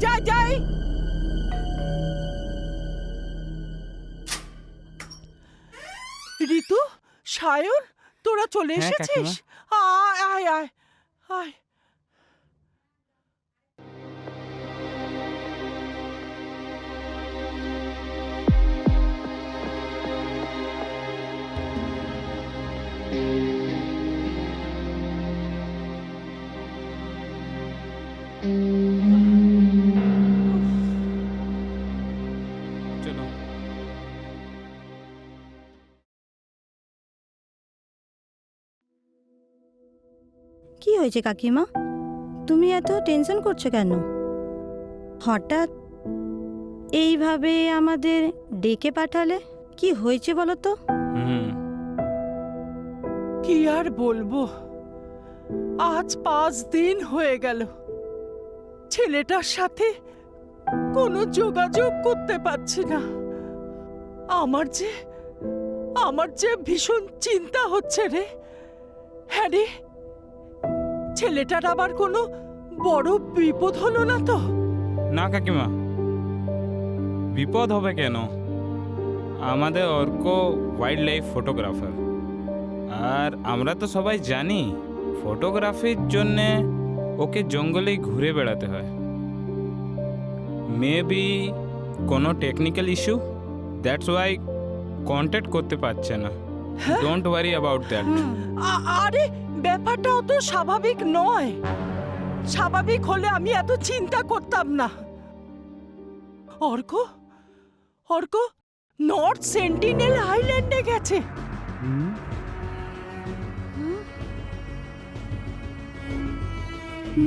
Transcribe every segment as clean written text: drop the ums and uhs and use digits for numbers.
যাই যাই। ঋতু, সায়ন, তোরা চলে এসেছিস? আয় আয় আয় আয়। কি হয়েছে কাকিমা? তুমি এত টেনশন করছো কেন? হঠাৎ এইভাবে আমাদের ডেকে পাঠালে, কি হয়েছে বলো তো? কি আর বলবো, আজ 5 দিন হয়ে গেল ছেলেটার সাথে কোনো যোগাযোগ করতে পারছি না। আমার যে ভীষণ চিন্তা হচ্ছে রে। হ্যাঁ রে, ছেলেটার আবার কোনো বড় বিপদ হলো না তো? না কাকিমা, বিপদ হবে কেন? আমাদের অর্ক ওয়াইল্ড লাইফ ফটোগ্রাফার, আর আমরা তো সবাই জানি ফটোগ্রাফির জন্যে ওকে জঙ্গলেই ঘুরে বেড়াতে হয়। মেবি কোনো technical issue, that's why contact করতে পারছে না। Don't worry about that. আরে ব্যাপারটা অত স্বাভাবিক নয়। স্বাভাবিক হলে আমি এত চিন্তা করতাম না। অর্ক নর্থ সেন্টিনেল আইল্যান্ডে গেছে।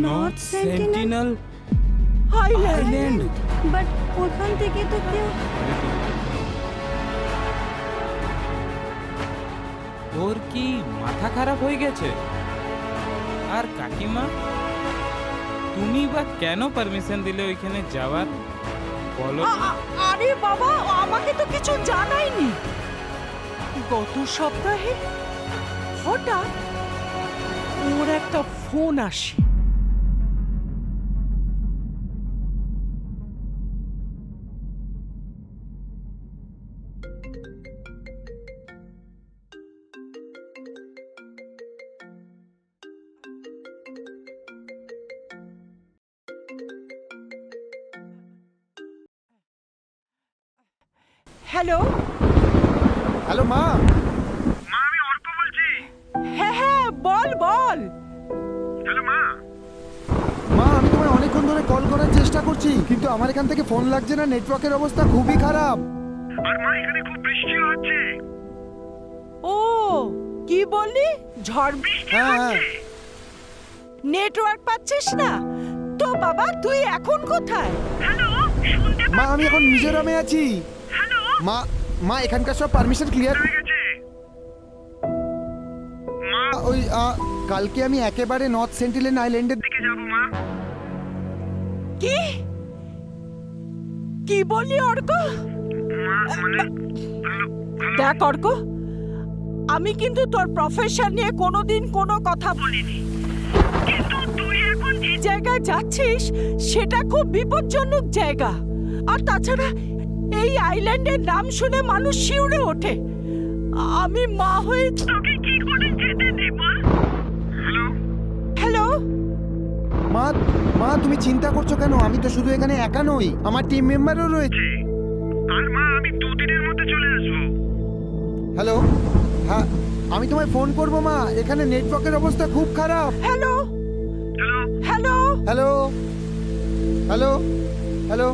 North Sentinel island? বাট ওখান থেকে তো কেউ... ওর কি মাথা খারাপ হয়ে গেছে? আর কাকিমা, তুমি বা কেন পারমিশন দিলে ওইখানে যাওয়ার বলো? আরে বাবা, আমাকে তো কিছু জানায়নি। গত সপ্তাহে হঠাৎ ওর একটা ফোন আসে। হ্যালো হ্যালো মা। মা, আমি অর্ক বলছি। হ্যাঁ হ্যাঁ, বল বল। হ্যালো মা। মা, আমি তোমায় অনেকক্ষণ ধরে কল করার চেষ্টা করছি, কিন্তু আমার এখান থেকে ফোন লাগছে না। নেটওয়ার্কের অবস্থা খুবই খারাপ। আর মা, এখানে খুব বৃষ্টি হচ্ছে। ও, কি বললি? ঝড় বৃষ্টি হ্যাঁ হ্যাঁ। হচ্ছে? নেটওয়ার্ক পাচ্ছিস না তো? বাবা, তুই এখন কোথায়? হ্যালো, শুনতে মা, আমি এখন মিজোরামে আছি। হ্যালো। মা মা এখানকার সব পারমিশন ক্লিয়ার হয়ে গেছে। মা, ওই কালকে আমি একেবারে নর্থ সেন্টিনেল আইল্যান্ডের দিকে যাব মা। কি কি বললি অর্ক? মা, মানে দেখ অর্ক, আমি কিন্তু তোর প্রফেশন নিয়ে কোনোদিন কোনো কথা বলিনি, কিন্তু তুই এখন যে জায়গায় যাচ্ছিস সেটা খুব বিপজ্জনক জায়গা। আর তাছাড়া এই আইল্যান্ডের নাম শুনে মানুষ শিউরে ওঠে। আমি মা হয়ে তোকে কি করে যেতে দেব? হ্যালো। হ্যালো। মা মা তুমি চিন্তা করছো কেন? আমি তো শুধু এখানে একা নই, আমার টিম মেম্বারও রয়েছে। আর মা, আমি 2 দিনের মধ্যে চলে আসবো। হ্যালো, হ্যাঁ আমি তোমায় ফোন করবো মা, এখানে নেটওয়ার্কের অবস্থা খুব খারাপ। Hello hello hello hello hello,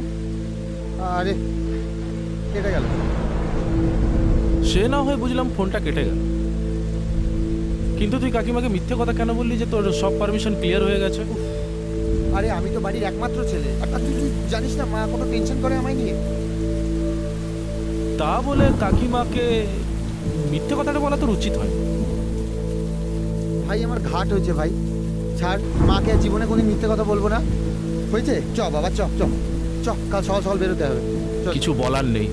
আরে কেটে গেল। সে না হয় বুঝলাম ফোনটা কেটে গেল, কিন্তু তুই কাকিমাকে মিথ্যে কথা কেন বললি যে তোর সব পারমিশন ক্লিয়ার হয়ে গেছে? আরে আমি তো বাড়ির একমাত্র ছেলে, আর তুই জানিস না মা কোনো টেনশন করে আমায় নিয়ে। তা বলে কাকিমাকে মিথ্যে কথাটা বলা তোর উচিত হয়। ভাই আমার ঘাট হয়েছে ভাই, ছাড়, মাকে আর জীবনে কোনো মিথ্যে কথা বলবো না, হয়েছে? চ বাবা চ চ চ, কাল সকাল সকাল বেরোতে হবে। চল। কিছু বলার নেই।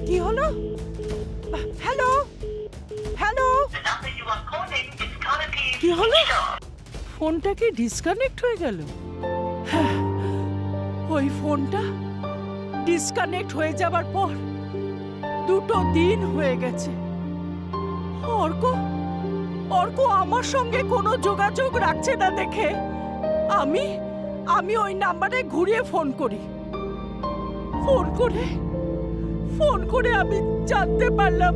কি হলো? হ্যালো হ্যালো, কি হলো? ফোনটা কি ডিসকানেক্ট হয়ে গেল? হ্যাঁ, ওই ফোনটা ডিসকানেক্ট হয়ে যাবার পর 2 দিন হয়ে গেছে। অর্ক অর্ক আমার সঙ্গে কোনো যোগাযোগ রাখছে না দেখে আমি ওই নাম্বারে ঘুরিয়ে ফোন করি। ফোন করে আমি জানতে পারলাম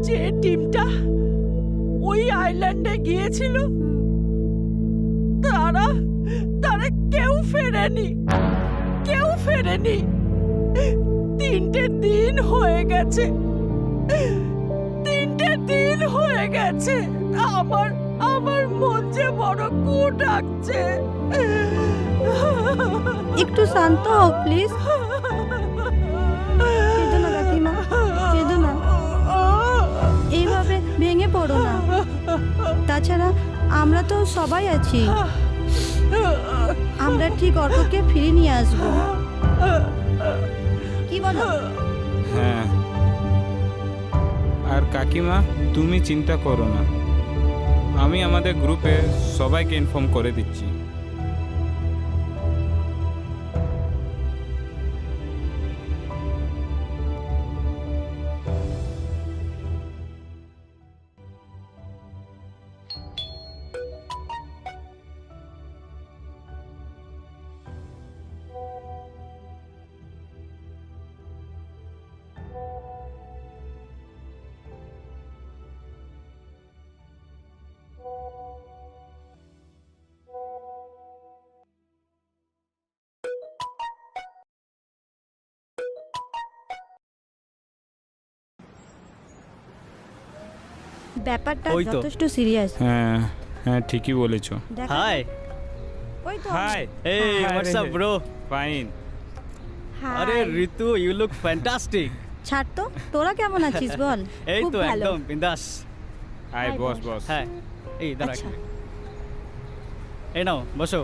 যে টিমটা ওই আইল্যান্ডে গিয়েছিল তারা কেউ ফেরেনি। 3টে দিন হয়ে গেছে। আমার মন যে বড় ডাকছে। একটু শান্ত হও প্লিজ। কেঁদো না কাকিমা, কেঁদো না, এইভাবে ভেঙে পড়ো না। তাছাড়া আমরা তো সবাই আছি, আমরা ঠিক অর্ককে ফিরে নিয়ে আসবো। কি বলো? হ্যাঁ, আর কাকিমা তুমি চিন্তা করো না, আমি আমাদের গ্রুপে সবাইকে ইনফর্ম করে দিচ্ছি। ব্যাপারটা ওই তো। যথেষ্ট সিরিয়াস। হ্যাঁ হ্যাঁ, ঠিকই বলেছো। হাই ওই তো। হাই, এই হোয়াটস আপ ব্রো? ফাইন। আরে ঋতু, ইউ লুক ফ্যান্টাস্টিক। ছাড় তো, তোরা কেমন আছিস বল? এই খুব তো ভালো। একদম বিন্দাস। হাই বস বস। হ্যাঁ, এই দাঁড়া। আচ্ছা। এই নাও বসো।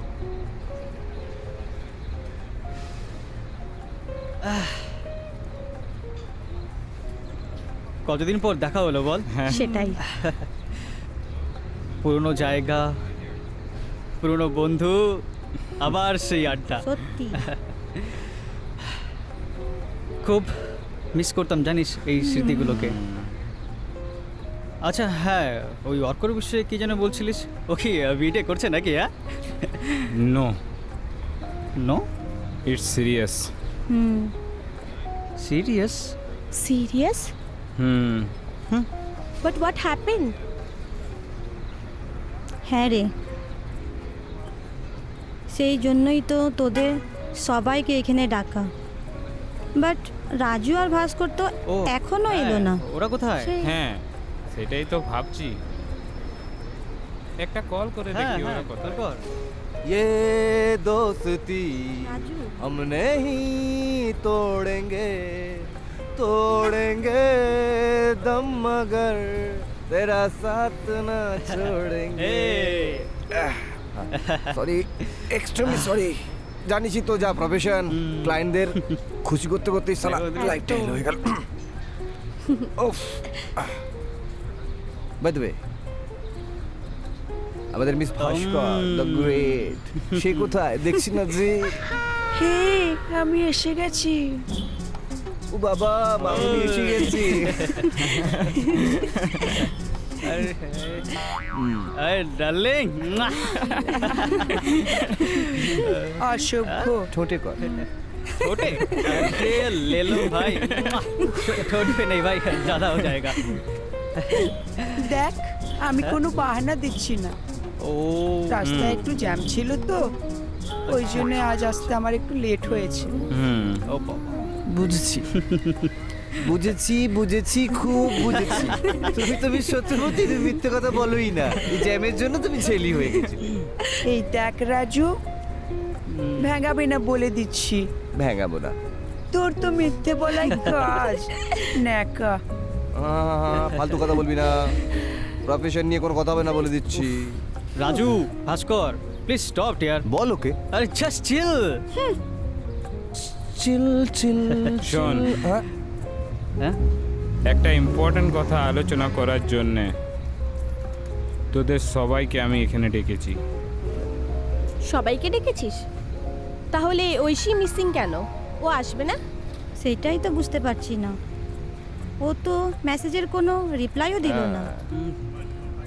কতদিন পর দেখা হলো বল? হ্যাঁ সেটাই। পুরনো জায়গা, পুরনো বন্ধু, আবার সেই আড্ডা। সত্যি খুব মিস করতাম জানিস এই স্মৃতিগুলোকে। আচ্ছা হ্যাঁ, ওই অর্কর বিষয়ে কি যেন বলছিলিস? ও কি বিটে করছে নাকি? হ্যাঁ, নো, নো ইটস সিরিয়াস। হুম। সিরিয়াস? Serious? হুম। But what happened? হ্যাঁ রে, সেই জন্যই তো তোদের সবাইকে এখানে ডাকা। বাট রাজু আর ভাস্কর তো ও এখনো হ্যাঁ, এলো না। ওরা কোথায়? হ্যাঁ, সেটাই তো ভাবছি, একটা কল করে হ্যাঁ দেখি হ্যাঁ, ওরা কোথায়। তারপর ये दोस्ती রাজু हम नहीं तोड़ेंगे तोड़ेंगे दम मगर तेरा साथ ना छोड़ेंगे। এই সরি, এক্সট্রিমলি সরি। জানিসই তো যা প্রফেশন, ক্লায়েন্টদের খুশি করতে করতে সারা লাইফটা হেল হয়ে গেল। ওফ। বাই দ্য ওয়ে, আমাদের মিস ভাস্কর দ্য গ্রেট, সে কোথায় দেখছি না যে। হে আমি এসে গেছি। ও বাবা, মামুনি এসে গেছি। আরে ডার্লিং, অসভ্য। ঠোঁটে কর। छोटे अरे ले लो भाई ठोट पे नहीं भाई ज़्यादा हो जाएगा দেখ আমি কোনো বাহানা দিচ্ছি না, ओ রাস্তায় একটু জ্যাম ছিল তো, ওই জন্য আজ আসতে আমার একটু লেট হয়েছে। হুম ओ बाबा বুঝেছি বুঝেছি খুব বুঝেছি। তুমি সত্যি বলছি, তুমি মিথ্যে কথা বলোই না। এই জ্যামের জন্য তুমি ছেলি হয়ে গেছো। এই দেখ রাজু, ভেঙাবে না বলে দিচ্ছি, ভেঙাবো না। তোর তো মিথ্যে বলাই কাজ, ন্যাকা। ফালতু কথা বলবি না, প্রফেশন নিয়ে কোনো কথা হবে না বলে দিচ্ছি। राजू भास्कर प्लीज स्टॉप यार বল ওকে। अरे जस्ट चिल চিল শোন। हैं একটা ইম্পর্টেন্ট কথা আলোচনা করার জন্যে তোদের সবাইকে আমি এখানে ডেকেছি। সবাইকে ডেকেছিস? তাহলে ঐশী মিসিং কেন? ও আসবে না? সেটাই তো বুঝতে পারছি না, ও তো মেসেজের কোনো রিপ্লাইও দিল না।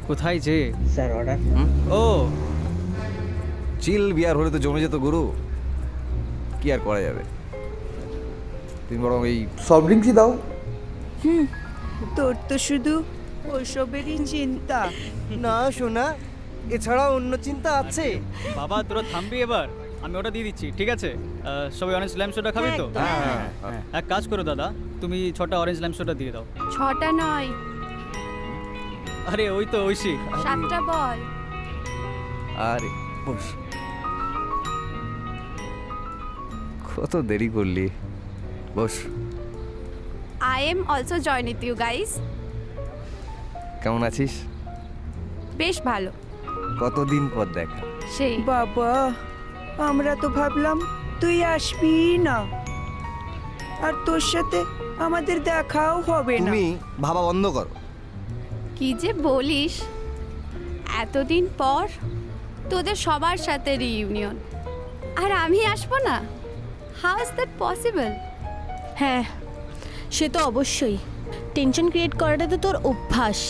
কোথায় যে স্যার অর্ডার। ও চিল বিয়ার হলে তো জমে যেত গুরু, কি আর করা যাবে। তুমি বরং এই সফট ড্রিঙ্কসই দাও। তোর তো শুধু ওসবেরই চিন্তা। না শোনা, এছাড়া অন্য চিন্তা আছে। বাবা তোরা থামবি এবার, আমি ওটা দিয়ে দিচ্ছি ঠিক আছে? সবাই অরেঞ্জ ল্যাম্প সোডা খাবে তো? হ্যাঁ, এক কাজ করো দাদা, তুমি 6টা অরেঞ্জ ল্যাম্প সোডা দিয়ে দাও। 6টা নয়, আরে ওই তো ঐশী 7টা বল। আরে বস, কত দেরি করলি, বস। I am also join with you guys. কেমন আছিস? বেশ ভালো। কতদিন পর দেখা। সেই বাবা, আমরা তো ভাবলাম তুই আসবি না, আর তোর সাথে আমাদের দেখাও হবে না। তুমি ভাবা বন্ধ করো। কি যে বলিস, এতদিন পর তোদের সবার সাথে রিইউনিয়ন, আর আমি আসবো না? How is that possible? হ্যাঁ সে তো অবশ্যই, টেনশন ক্রিয়েট করাটা তো তোর অভ্যাস।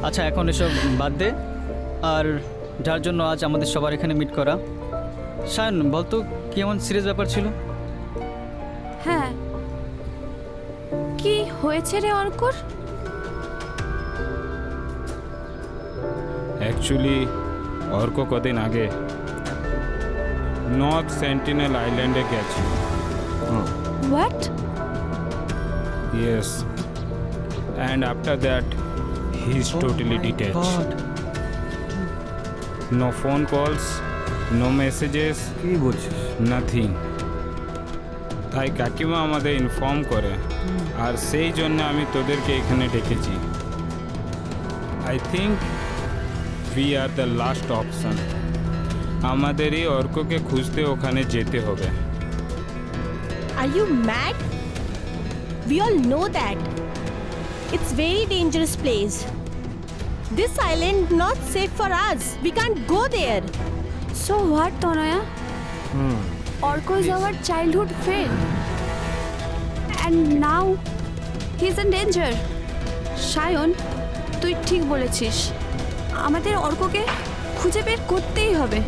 আচ্ছা এখন এসব বাদ দে, আর যার জন্য আজ আমাদের সবার এখানে মিট করা, শায়ন বলতো কি এমন সিরিয়াস ব্যাপার ছিল? হ্যাঁ কি হয়েছে রে অর্কর? অ্যাকচুয়ালি অর্ক কদিন আগে নর্থ সেন্টিনেল আইল্যান্ডে গেছে। What? Yes, and after that he is totally detached. No phone calls, no messages, কি বলছিস? নাথিং। তাই কাকিমা আমাদের ইনফর্ম করে, আর সেই জন্য আমি তোদেরকে এখানে ডেকেছি। I think we are the last option. আমাদেরই অর্ককে খুঁজতে ওখানে যেতে হবে। Are you mad? We all know that. It's very dangerous place. This island not safe for us. We can't go there. So what, Tonaya? Orko is our childhood friend. And now he's in danger. Shayon, তুই ঠিক বলেছিস, আমাদের অর্ককে খুঁজে বের করতেই হবে।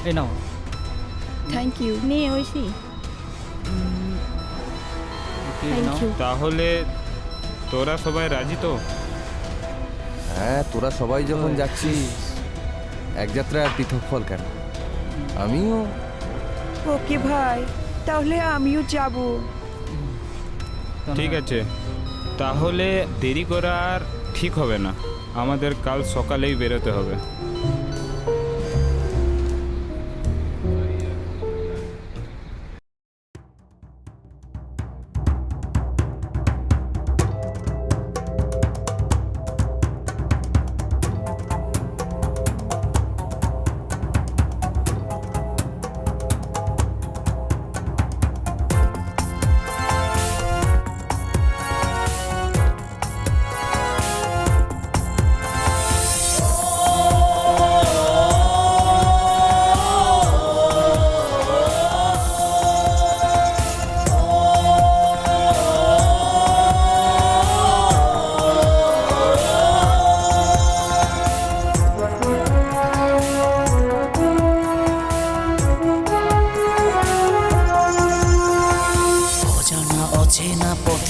এই নাও। Thank you. নে ঐশী, থ্যাংক ইউ। তাহলে তোরা সবাই রাজি তো? হ্যাঁ, তোরা সবাই যখন যাচ্ছিস, এক যাত্রায় আর পৃথক ফল কেন? আমিও। ওকে ভাই, তাহলে আমিও যাব। ঠিক আছে, তাহলে দেরি করা আর ঠিক হবে না, আমাদের কাল সকালেই বেরোতে হবে।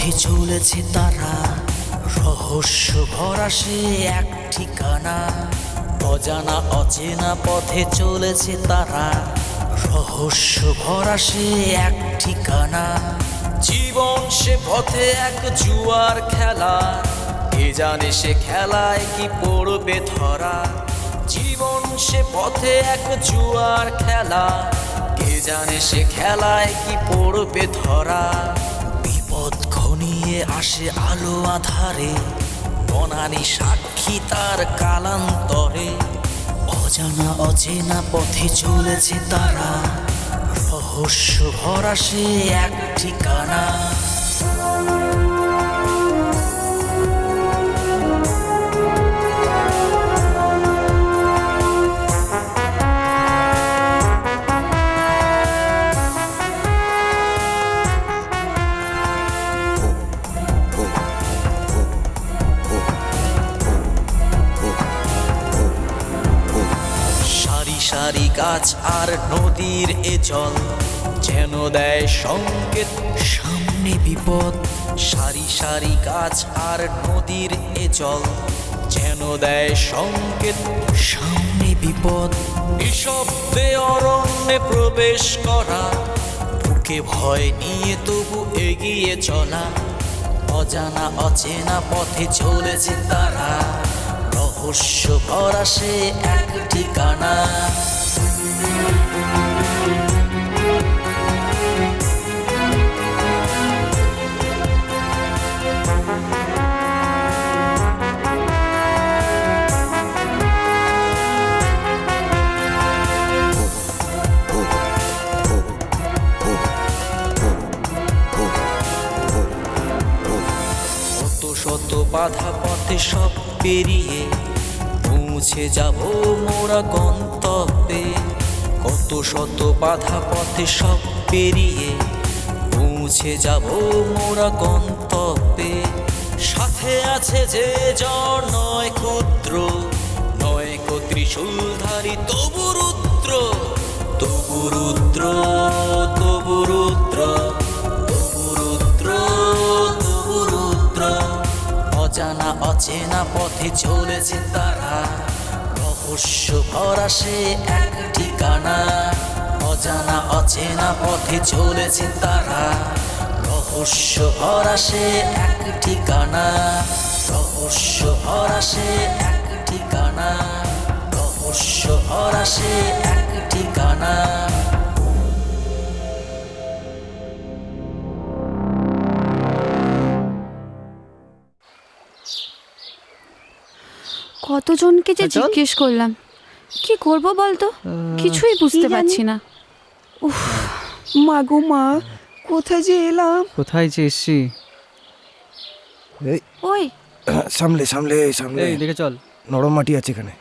পথে চলেছে তারা, রহস্য ভরা সে এক ঠিকানা। অজানা অচেনা পথে চলেছে তারা, রহস্য ভরা সে এক ঠিকানা। জীবন সে পথে এক জুয়ার খেলা, কে জানে সে খেলায় কি পড়বে ধরা। জীবন সে পথে এক জুয়ার খেলা, কে জানে সে খেলায় কি পড়বে ধরা। বিপদ ঘনিয়ে আসে আলো আধারে, বনানী সাক্ষী তার কালান্তরে। অজানা অচেনা পথে চলেছে তারা, রহস্য ভরা সে এক ঠিকানা। সারি সারি গাছ আর নদীর এ জল যেন দেয় সংকেত সামনে বিপদ। সারি সারি গাছ আর নদীর এ জল যেন দেয় সংকেত সামনে বিপদ। নিঃশব্দে অরণ্যে প্রবেশ করা, বুকে ভয় নিয়ে তবু এগিয়ে চলা। অজানা অচেনা পথে চলেছে তারা, রহস্য ভরা সে এক ঠিকানা। শত শত বাধা পথে সব পেরিয়ে পৌঁছে যাব মোরা গন্তব্যে। কত শত বাধা পথে সব পেরিয়ে পৌঁছে যাব মোরা গন্তব্যে। সাথে আছে যে জন নয় ক্ষুদ্র, নয় কো ত্রিশূলধারী তবু রুদ্র। তবু রুদ্র, তবু রুদ্র, তবু রুদ্র, তবু রুদ্র। অজানা অচেনা পথে চলেছে তারা, রহস্য ভরা সে এক ঠিকানা। অজানা অচেনা পথে চলেছে তারা, রহস্য ভরা সে এক ঠিকানা। রহস্য ভরা সে এক ঠিকানা, রহস্য ভরা সে এক ঠিকানা। কতজনকে যে চল। জিজ্ঞেস করলাম, কি করব বলতো, কিছুই বুঝতে কি জানি? পারছি না। মা গো মা, কোথায় যে এলাম। কোথায় যে এসছি? এই ওই সামলে সামলে সামলে, এই দেখে চল। নরম মাটি আছে এখানে।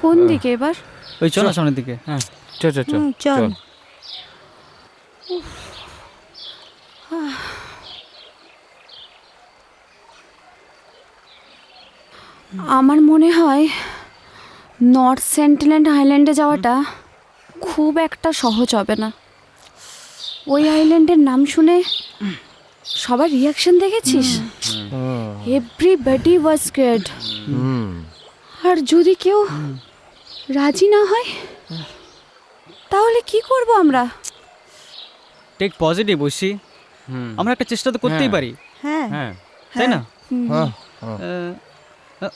কোন দিকে এবার? ওই চল না সামনের দিকে। হ্যাঁ চল চল চল চল। চল। আমার মনে হয় নর্থ সেন্টিনেল আইল্যান্ডে যাওয়াটা খুব একটা সহজ হবে না। ওই আইল্যান্ডের নাম শুনে সবার রিয়াকশন দেখেছিস? Everybody was scared. আর যদি কেউ রাজি না হয় তাহলে কি করব আমরা? টেক পজিটিভ ঐশী, আমরা একটা চেষ্টা তো করতেই হ্যাঁ। পারি, হ্যাঁ হ্যাঁ তাই না? হ্যাঁ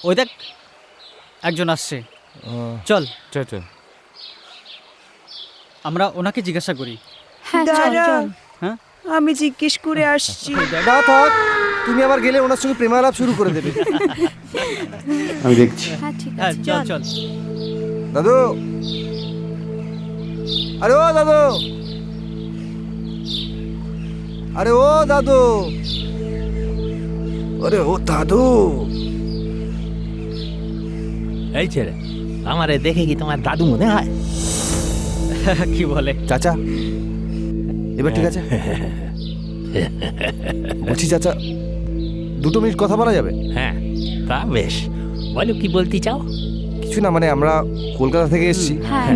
ওই দেখ একজন আসছে, চল চল চল। আমরা ওনাকে জিজ্ঞাসা করি। হ্যাঁ চল দাঁড়া, চল। হ্যাঁ আমি জিজ্ঞেস করে আসছি। না থাক, তুমি আবার গেলে ওনার সঙ্গে প্রেমালাপ শুরু করে দেবে। আমি দেখছি। হ্যাঁ ঠিক হ্যাঁ আছে। চল চল। দাদু, আরে ও দাদু, আরে ও দাদু, আরে ও দাদু। এই ছেলে, আমারে দেখে কি তোমার দাদু মনে হয়? কি বলে? চাচা, এবার ঠিক আছে? বলছি চাচা, 2 মিনিট কথা বলা যাবে? হ্যাঁ তা বেশ, বলো কি বলতে চাও? কিছু না, মানে আমরা কলকাতা থেকে এসেছি, হ্যাঁ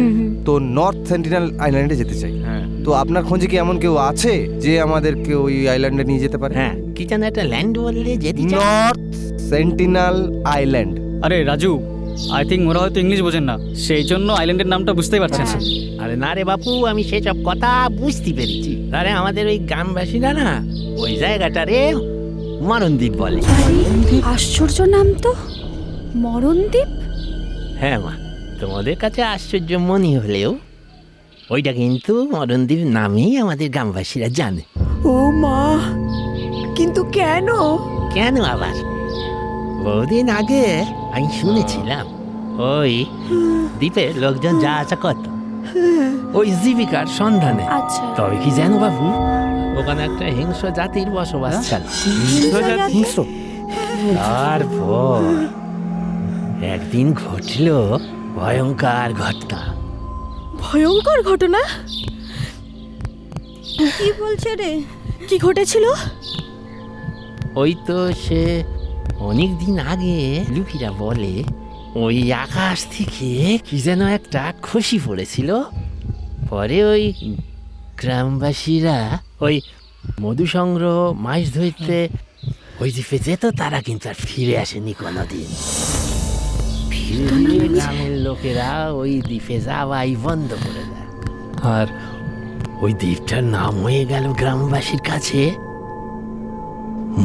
তো নর্থ সেন্টিনেল আইল্যান্ডে যেতে চাই। হ্যাঁ তো আপনার খোঁজে কি এমন কেউ আছে যে আমাদেরকে ওই আইল্যান্ডে নিয়ে যেতে পারে? হ্যাঁ কি যেন একটা ল্যান্ড বললে যেতে চাই। North Sentinel island. আরে রাজু, আই থিঙ্ক ওরা হয়তো ইংলিশ বোঝেন না, সেই জন্য আইল্যান্ডের নামটা বুঝতেই পারছেন না। আরে না রে বাপু, আমি সেসব কথা বুঝতে পেরেছি। আরে আমাদের ওই গ্রামবাসীরা না ওই জায়গাটারে মরণদ্বীপ বলে। আরে আশ্চর্য নাম তো, মরণদ্বীপ। হ্যাঁ মা, তোমাদের কাছে আশ্চর্য মনে হলেও ওইটা কিন্তু মরণদ্বীপ নামেই আমাদের গ্রামবাসীরা জানে। ও মা, কিন্তু কেন? কেন আবার? বহুদিন আগে আমি শুনেছিলাম ওই দ্বীপে লোকজন যা আসা করত ওই জীবিকার সন্ধানে। আচ্ছা তবে কি জানো বাবু, ওখানে একটা হিংস্র জাতির বসবাস ছিল। হিংস্র? তারপর একদিন ঘটল ভয়ঙ্কর ঘটনা। ভয়ঙ্কর ঘটনা? কি বলছে রে? কি ঘটেছিল? ওই তো সে অনেক দিন আগে লোকেরা বলে ওই আকাশ থেকে কি যেন একটা খুশি পড়েছিল। পরে ওই গ্রামবাসীরা ওই মধু সংগ্রহ, মাছ ধরতে ওই দ্বীপে যেত, তারা কিন্তু আর ফিরে আসেনি কোনোদিন। ফিরে গ্রামের লোকেরা ওই দ্বীপে যাওয়াই বন্ধ করে দেয়, আর ওই দ্বীপটার নাম হয়ে গেল গ্রামবাসীর কাছে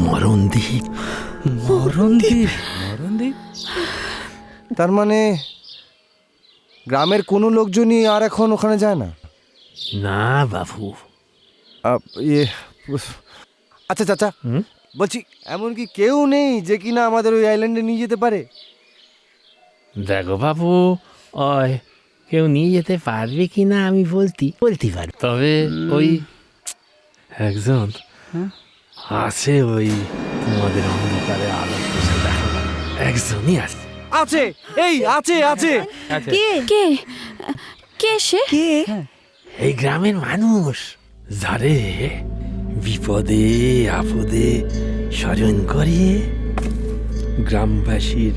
মরণদ্বীপ। মরণদ্বীপ? মরণদ্বীপ? তার মানে গ্রামের কোনো লোকজনই আর এখন ওখানে যায় না? না বাবু। ইয়ে, আচ্ছা চাচা, বলছি এমন কি কেউ নেই যে কিনা আমাদের ওই আইল্যান্ডে নিয়ে যেতে পারে? দেখো বাবু, ওই কেউ নিয়ে যেতে পারবে কি না আমি বলতে পারি, তবে ওই একজন আছে, ওই তোমাদের অন্ধকারে আলো খুঁজে দেখো, একজনই আছে। আছে, এই আছে আছে। কে কে কে সে? কে? এই গ্রামের মানুষ যারে বিপদে আপদে স্মরণ করে গ্রামবাসীর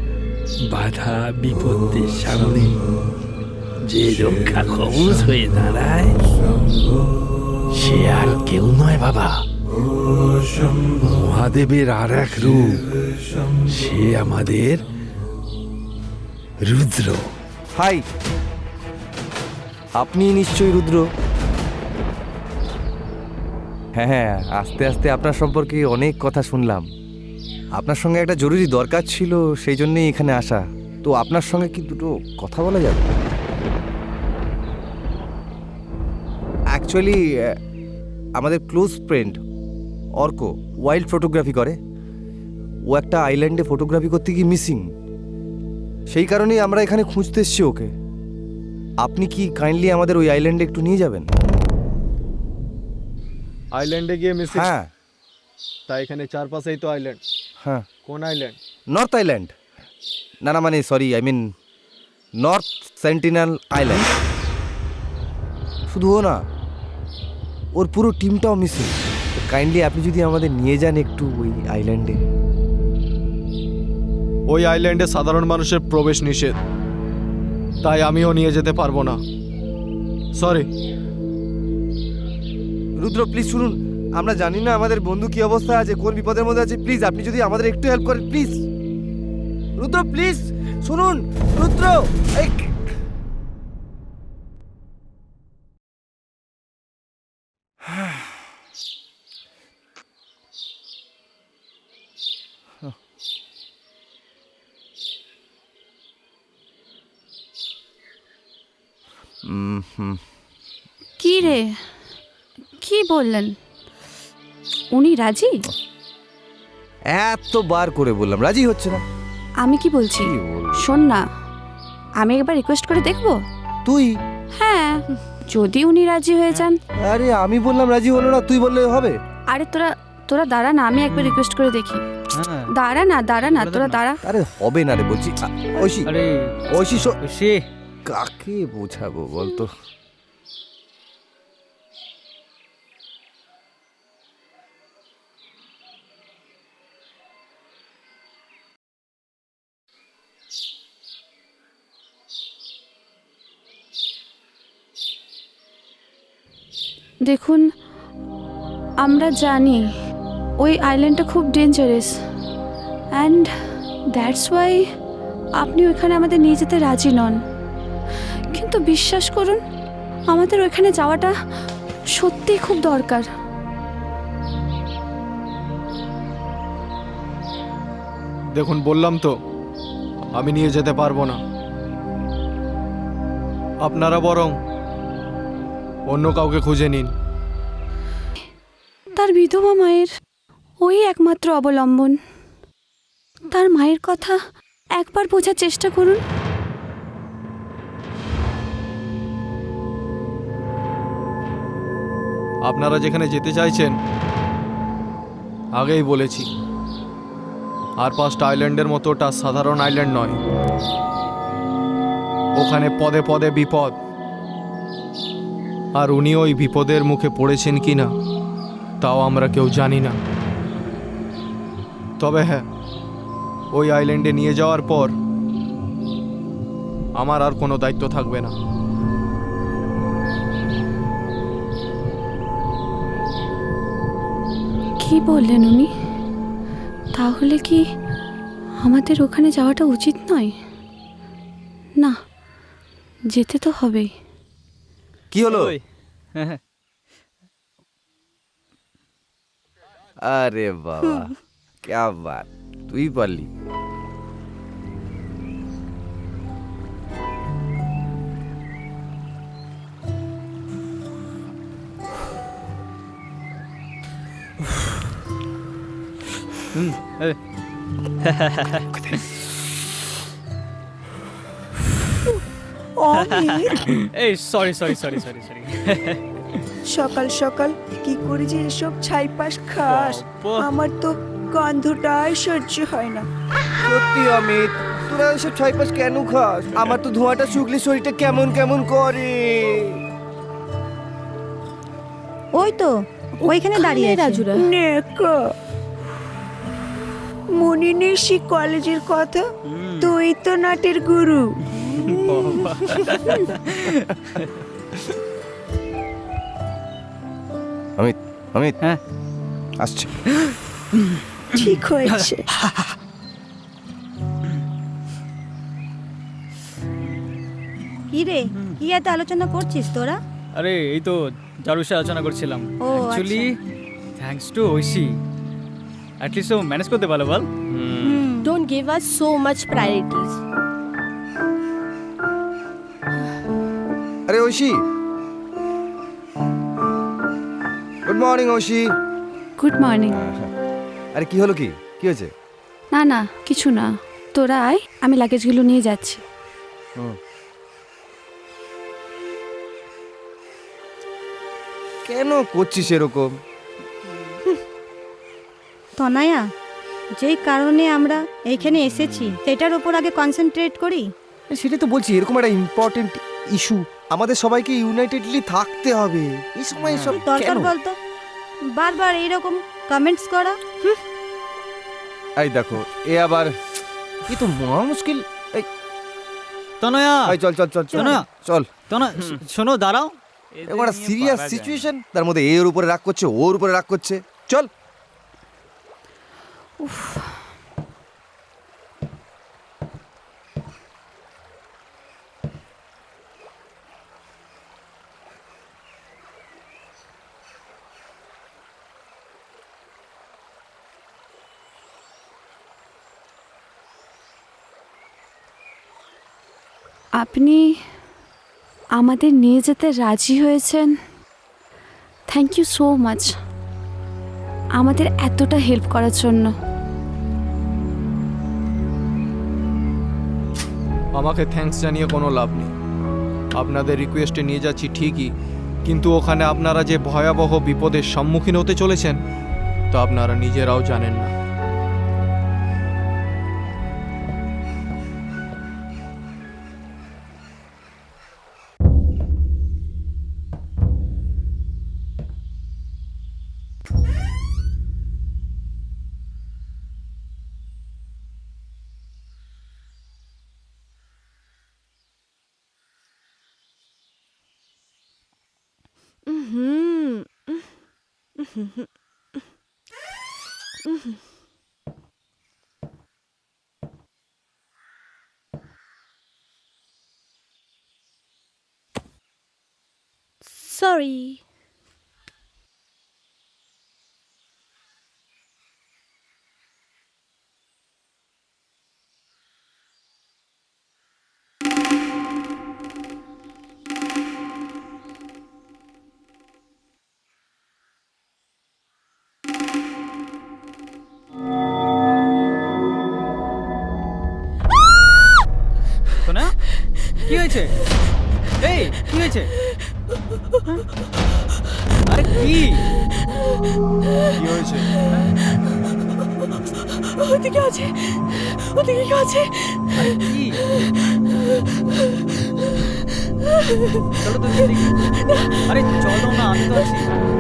বাধা বিপদের সামনে যে রক্ষা কবচ হয়ে দাঁড়ায়, সে আর কেউ নয় বাবা, মহাদেবের আর এক রূপ। সে আমাদের রুদ্র। হাই, আপনি নিশ্চয়ই রুদ্র? হ্যাঁ হ্যাঁ, আস্তে আস্তে আপনার সম্পর্কে অনেক কথা শুনলাম। আপনার সঙ্গে একটা জরুরি দরকার ছিল, সেই জন্যই এখানে আসা। তো আপনার সঙ্গে কি দুটো কথা বলা যাবে? অ্যাকচুয়ালি আমাদের close friend Arka wild photography করে। ও একটা আইল্যান্ডে ফটোগ্রাফি করতে গিয়ে মিসিং, সেই কারণেই আমরা এখানে খুঁজতে এসেছি ওকে। আপনি কি কাইন্ডলি আমাদের ওই আইল্যান্ডে একটু নিয়ে যাবেন? আইল্যান্ডে গিয়ে মিসিং? হ্যাঁ। তাই এখানে চারপাশেই তো আইল্যান্ড। হ্যাঁ। কোন আইল্যান্ড? North island. না না, মানে sorry, I mean North Sentinel Island. শুধু ও না, ওর পুরো টিমটাও মিসিং। কাইন্ডলি আপনি যদি আমাদের নিয়ে যান একটু ওই আইল্যান্ডে। ওই আইল্যান্ডে সাধারণ মানুষের প্রবেশ নিষেধ, তাই আমিও নিয়ে যেতে পারবো না, সরি। রুদ্র প্লিজ শুনুন, আমরা জানি না আমাদের বন্ধু কি অবস্থায় আছে, কোন বিপদের মধ্যে আছে। প্লিজ আপনি যদি আমাদের একটু হেল্প করেন, প্লিজ। রুদ্র প্লিজ শুনুন, রুদ্র। কি রে, কি বললেন? উনি রাজি? এতবার করে বললাম, রাজি হচ্ছে না। আমি কি বলছি শোন না, আমি একবার রিকোয়েস্ট করে দেখবো। তুই? হ্যাঁ, যদি উনি রাজি হয়ে যান। আরে আমি বললাম রাজি হলো না, তুই বললে হবে? আরে তোরা দাঁড়া না, আমি একবার রিকোয়েস্ট করে দেখি। দাঁড়া না তোরা দাঁড়া। আরে হবে না রে, বলছি। ঐশী, আরে ঐশী সে কাকে বোঝাবো বলতো? দেখুন, আমরা জানি ওই আইল্যান্ডটা খুব ডেঞ্জারাস, অ্যান্ড দ্যাটস ওয়াই আপনি ওইখানে আমাদের নিয়ে যেতে রাজি নন। কিন্তু বিশ্বাস করুন, আমাদের ওইখানে যাওয়াটা সত্যিই খুব দরকার। দেখুন, বললাম তো আমি নিয়ে যেতে পারবো না। আপনারা বরং অন্য কাউকে খুঁজে নিন। তার বিধবা মায়ের ওই একমাত্র অবলম্বন। তার মায়ের কথা একবার বোঝার চেষ্টা করুন। আপনারা যেখানে যেতে চাইছেন, আগেই বলেছি, আর পাঁচটা আইল্যান্ডের মতো ওটা সাধারণ আইল্যান্ড নয়। ওখানে পদে পদে বিপদ, আর উনি ওই বিপদের মুখে পড়েছেন কিনা তাও আমরা কেউ জানি না। তবে হ্যাঁ, ওই আইল্যান্ডে নিয়ে যাওয়ার পর আমার আর কোনো দায়িত্ব থাকবে না। কি বললেন উনি? তাহলে কি আমাদের ওখানে যাওয়াটা উচিত নয়? না, যেতে তো হবেই। কি হলো? আরে বাবা, क्या बात, তুই পারলি। এই sorry sorry sorry sorry sorry সকাল সকাল কি করে যে এসব ছাইপাশ খাস, আমার তো গন্ধটাই সহ্য হয় না। সত্যি অমিত, তোরা এসব ছাইপাশ কেন খাস? আমার তো ধোঁয়াটা শুকলে শরীরটা কেমন কেমন করে। ওই তো ওইখানে দাঁড়িয়ে আছে রাজুরা। নেকা মনে নেই সে কলেজের কথা? তুই তো নাটের গুরু। অমিত, অমিত, হ্যাঁ আসছে। ঠিক হয়েছে। কি রে, কি এত আলোচনা করছিস তোরা? আরে এই তো যার বিষয়ে আলোচনা করছিলাম। ও actually thanks to Aishi, at least ও ম্যানেজ করতে পারলো বল। Don't give us so much priorities. আরে Aishi, good morning Aishi. Good morning. আরে কি হলো, কি কি হয়েছে? না না, কিছু না, তোরা আয়, আমি লাগেজগুলো নিয়ে যাচ্ছি। কেন করছিস এরকম? তনয়া, যেই কারণে আমরা এইখানে এসেছি সেটার উপর আগে কনসেন্ট্রেট করি। সেটাই তো বলছি, এরকম একটা ইম্পর্টেন্ট ইস্যু, আমাদের সবাইকে ইউনাইটেডলি থাকতে হবে। এই সময় সব দরকার কেন? বলতো বারবার এইরকম কমেন্টস করা। এই দেখো, এ আবার এ তো মহা মুশকিল। এই তনয়া, এই চল চল চল চল তনয়া, চল। তনয়া শোনো, দাঁড়াও। এরকম একটা সিরিয়াস সিচুয়েশন, তার মধ্যে এর উপরে রাগ করছে, ওর উপরে রাগ করছে। চল। আপনি আমাদের নিয়ে যেতে রাজি হয়েছেন, থ্যাংক ইউ সো মাচ আমাদের এতটা হেল্প করার জন্য। আমাকে থ্যাঙ্কস জানিয়ে কোনো লাভ নেই। আপনাদের রিকোয়েস্টে নিয়ে যাচ্ছি ঠিকই, কিন্তু ওখানে আপনারা যে ভয়াবহ বিপদের সম্মুখীন হতে চলেছেন তা আপনারা নিজেরাও জানেন না। Sorry. সোনা কি হয়েছে? এই কি হয়েছে? আরে কি কি হয়েছে? ওদিকে আছে, ওদিকে কি আছে? আরে কি? চলো তো দেখি। আরে চলো না, আমি তো আছি।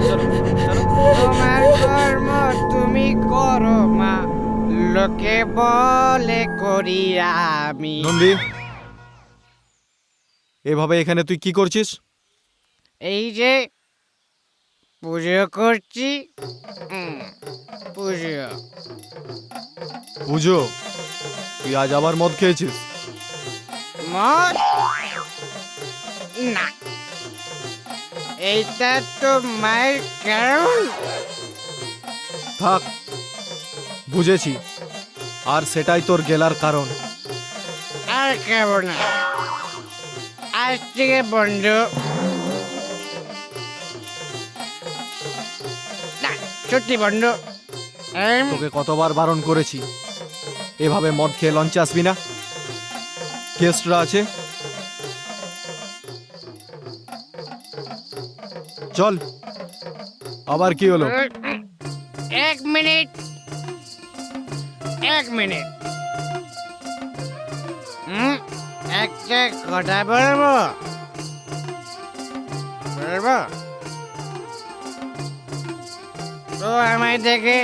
চলো চলো। তোমার কর্ম তুমি করো মা, লোকে বলে করি আমি। নন্দী, এভাবে এখানে তুই কি করছিস? এই যে পুজো করছি। পুজো পুজো? তুই আজ আবার মদ খেয়েছিস? মদ না, এইটা তো মায়ের কারণ। থাক, বুঝেছি। আর সেটাই তোর গেলার কারণ। আর খাবো না, আজ থেকে বন্ধ। না, সত্যি বন্ধ। তোকে কতবার বারণ করেছি এভাবে মদ খেয়ে লঞ্চে আসবি না। গেস্টরা আছে, চল। আবার কি হলো? এক মিনিট, এক মিনিট। একটা কথা বলবো, বলবো? তো আমায় দেখে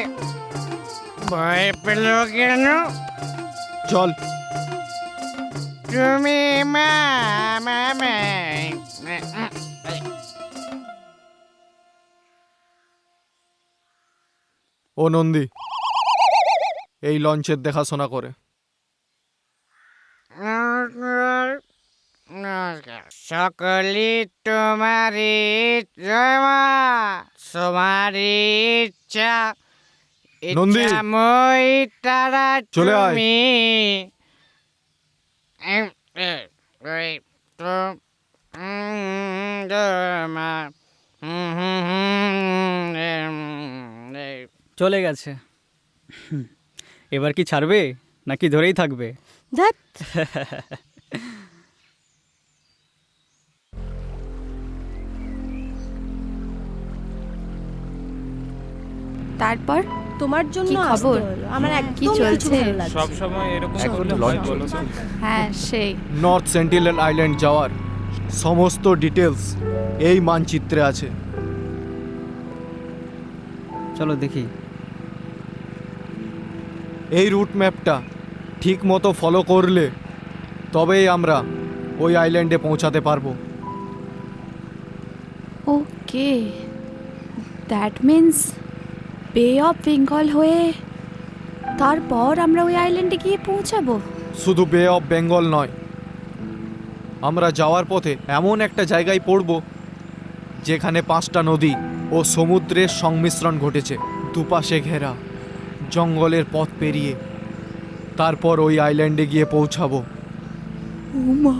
ভয় পেল কেন? চল। তুমি মা ও নন্দী, এই লঞ্চের দেখাশোনা করে। সকলে তোমারই জমা, তোমারই ইচ্ছা, নন্দী, ইচ্ছাময় তারা চলে আয়। তুমি। তো জমা। চলে গেছে। এবার কি ছাড়বে নাকি ধরেই থাকবে? ধ্যাৎ। তারপর তোমার জন্য কি খবর? আসতে হলো। আমার একদম কি কিছু চলছে? ভালো লাগছে না। সব সময় এরকম এখন করলে হয় লঞ্চ বলো তো? হ্যাঁ সেই নর্থ সেন্টিনেল আইল্যান্ড যাওয়ার সমস্ত ডিটেলস এই মানচিত্রে আছে। চলো দেখি। এই রুট ম্যাপটা ঠিক মতো ফলো করলে তবেই আমরা ওই আইল্যান্ডে পৌঁছাতে পারবো। ওকে, দ্যাট মিন্স বে অফ বেঙ্গল হয়ে তারপর আমরা ওই আইল্যান্ডে গিয়ে পৌঁছাবো। শুধু বে অফ বেঙ্গল নয়, আমরা যাওয়ার পথে এমন একটা জায়গায় পড়ব যেখানে 5টা নদী ও সমুদ্রের সংমিশ্রণ ঘটেছে, দুপাশে ঘেরা জঙ্গলের পথ পেরিয়ে তারপর ওই আইল্যান্ডে গিয়ে পৌঁছাবো। উমা,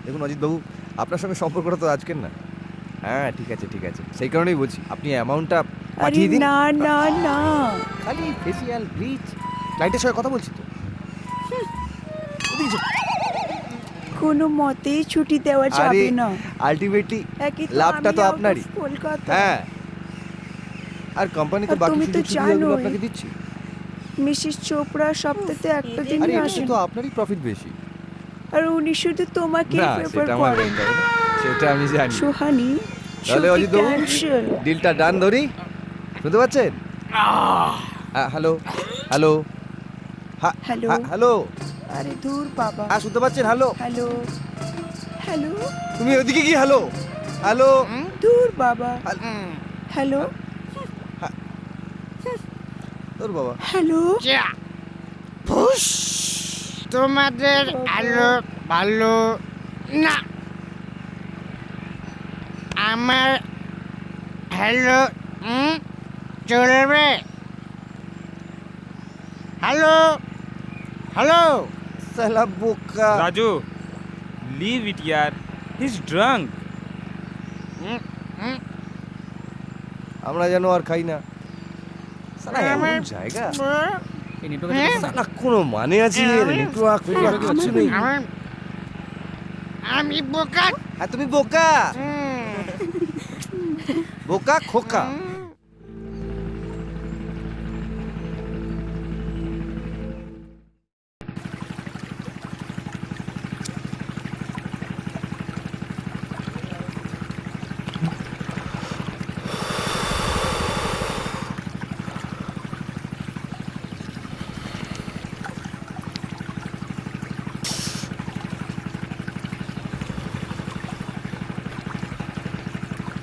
দেখুন অজিতবাবু, আপনার সঙ্গে সম্পর্কটা তো আজকের না। হ্যাঁ ঠিক আছে ঠিক আছে, সেই কারণেই বলছি আপনি অ্যামাউন্টটা আরে পাঠিয়ে দিন। না না না, খালি ফেসিয়াল ব্লিচ, ক্লায়েন্টের সঙ্গে কথা বলছি তো। ওদিকে যাও। কোনো মতেই ছুটি দেওয়া আরে যাবে না। আলটিমেটলি একই তো লাভটা আমি তো out of আপনারই। কলকাতা। হ্যাঁ, আর কোম্পানি তো আর বাকি তুমি তো সুযোগ সুবিধাগুলো জানোই। আপনাকে দিচ্ছি। মিসেস চোপড়া সপ্তাহে একটা দিন আরে এটাতে আসেন, তো আপনারই প্রফিট বেশি। আর উনি শুধু তোমাকে না প্রেফার সেটা আমার করেন। বলতে হবে না, সেটা আমি জানি। সোহানি, তাহলে ছুটি অজিতবাবু cancel। ডিলটা ডান ধরি, শুনতে পাচ্ছেন? Hello hello hello. হ্যালো আরে দূর বাবা। হ্যাঁ শুনতে পাচ্ছেন? Hello hello hello. তুমি ওদিকে কি? হ্যালো হ্যালো দূর বাবা। হ্যালো তোর বাবা। হ্যালো। তোমাদের আলো ভালো না। আমার হ্যালো চলবে? Hello hello. সালা বোকা। রাজু, লিভ ইট ইয়ার, হি ইজ ড্রাঙ্ক। আমরা যেন আর খাই না। সালা এমন জায়গা, সালা কোনো মানে আছে? নেটওয়ার্ক কিছু নেই। আমি বোকা। হ্যাঁ তুমি বোকা, বোকা খোকা।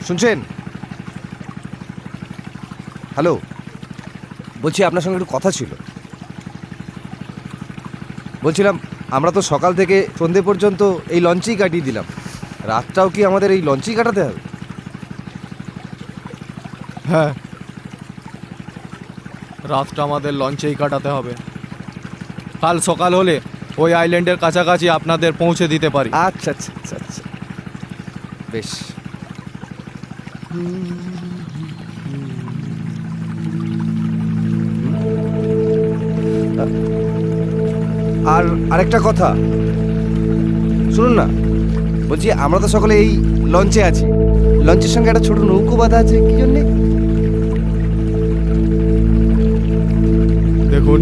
শুনছেন? হ্যালো, বলছি আপনার সঙ্গে একটু কথা ছিল। বলছিলাম আমরা তো সকাল থেকে সন্ধে পর্যন্ত এই লঞ্চেই কাটিয়ে দিলাম, রাতটাও কি আমাদের এই লঞ্চেই কাটাতে হবে? হ্যাঁ, রাতটা আমাদের লঞ্চেই কাটাতে হবে। কাল সকাল হলে ওই আইল্যান্ডের কাছাকাছি আপনাদের পৌঁছে দিতে পারি। আচ্ছা আচ্ছা আচ্ছা আচ্ছা, বেশ। আর আরেকটা কথা শুনুন না, বলছি আমরা তো সকলে এই লঞ্চে আছি, লঞ্চের সঙ্গে একটা ছোট নৌকো বাঁধা আছে, কি জন্যে? দেখুন,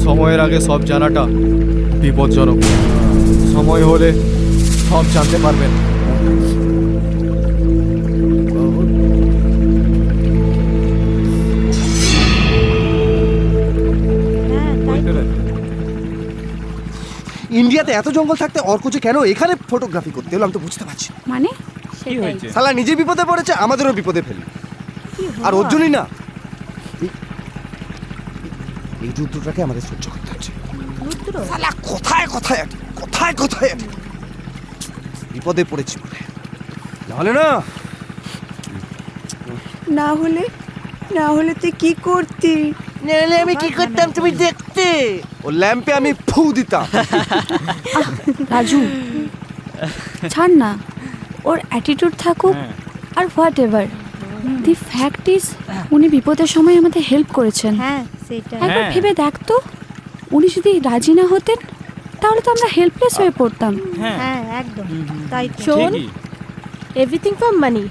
সময়ের আগে সব জানাটা বিপজ্জনক। সময় হলে সব জানতে পারবেন। ইন্ডিয়াতে এত জঙ্গল থাকতে অর্ক যে কেন এখানে ফটোগ্রাফি করতে হলো আমি তো বুঝতে পারছি না। মানে কি হয়েছে? শালা নিজে বিপদে পড়েছে, আমাদেরও বিপদে ফেলি। আর ওর জন্যই না এই যুদ্ধটাকে আমাদের সহ্য করতে হচ্ছে। শালা কোথায় কোথায় আটে, কোথায় কোথায় আটে। বিপদে পড়েছি বলে, নাহলে না। না হলে তুই কি করতি? নাহলে আমি কি করতাম তুমি দেখতে? ও ল্যাম্পে আমি ফু দিতাম। রাজু, ছাড় না, ওর অ্যাটিটিউড থাকুক আর whatever, the fact is উনি বিপদের সময় আমাদের হেল্প করেছেন। হ্যাঁ সেটাই। একবার ভেবে দেখ তো, উনি যদি রাজি না হতেন তাহলে তো আমরা হেল্পলেস হয়ে পড়তাম। হ্যাঁ একদম তাই তো। শোন, এভরিথিং ফর মানি।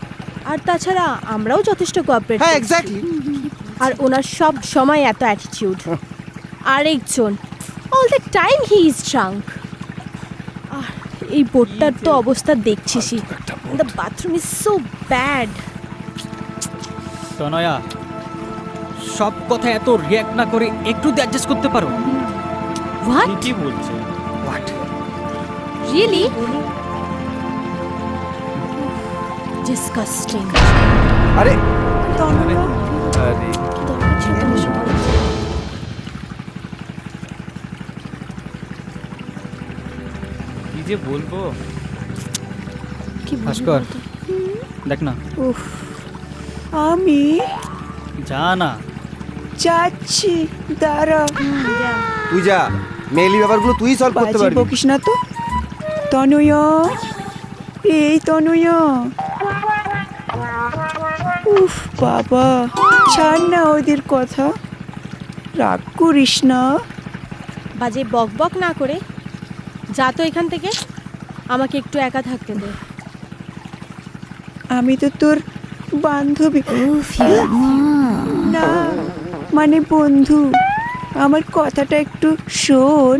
আর তাছাড়া আমরাও যথেষ্ট কোঅপারেট। হ্যাঁ এক্স্যাক্টলি। আর ওনার সব সময় এত অ্যাটিটিউড। আরেকজন, all the time he is drunk. আর এই বোটটার তো অবস্থা দেখছিসই, the bathroom is so bad. Tanaya, সব কথা এত রিয়াক্ট না করে একটু অ্যাডজাস্ট করতে পারো? হোয়াট? কি বলছে? রিয়েলি? ডিসকাস্টিং। আরে কি যে বলবো। কি ভাস্কর, দেখ না। উফ, আমি যা না। যাচ্ছি, দাঁড়া। তুই যা, মেইলি ব্যাপারগুলো তুই সলভ করতে বাজি পারবি। বকিস না তো। তনয়া, এই তনয়া। উফ বাবা, ছাড় না ওদের কথা, রাগ করিস না। বাজে বক বক না করে যা তো এখান থেকে, আমাকে একটু একা থাকতে দে। আমি তো তোর বান্ধবী। না মানে বন্ধু, আমার কথাটা একটু শোন।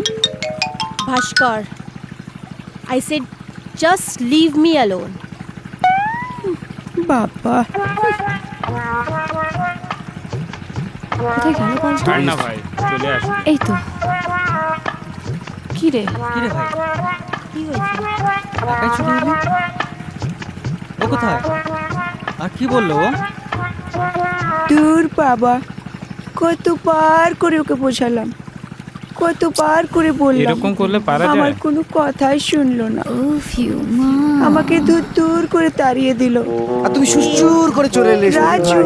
Bhaskar, I said just leave me alone. বাবা, কোথায় গেল বলতো? ছাড় না ভাই, চলে আসবে। এই তো। কি রে? কি রে ভাই, কি হয়েছে? একাই ছুটে এলি? ও কোথায়? আর কি বললো ও? দূর বাবা, কতবার করে ওকে বোঝালাম, কতবার করে বললাম, এরকম করলে পারা যায়? আমার কোনো কথাই শুনলো না। উফ ইউ মা। আমাকে দূর দূর করে তাড়িয়ে দিল। আর তুমি সুচুর করে চলে এলে রাজু,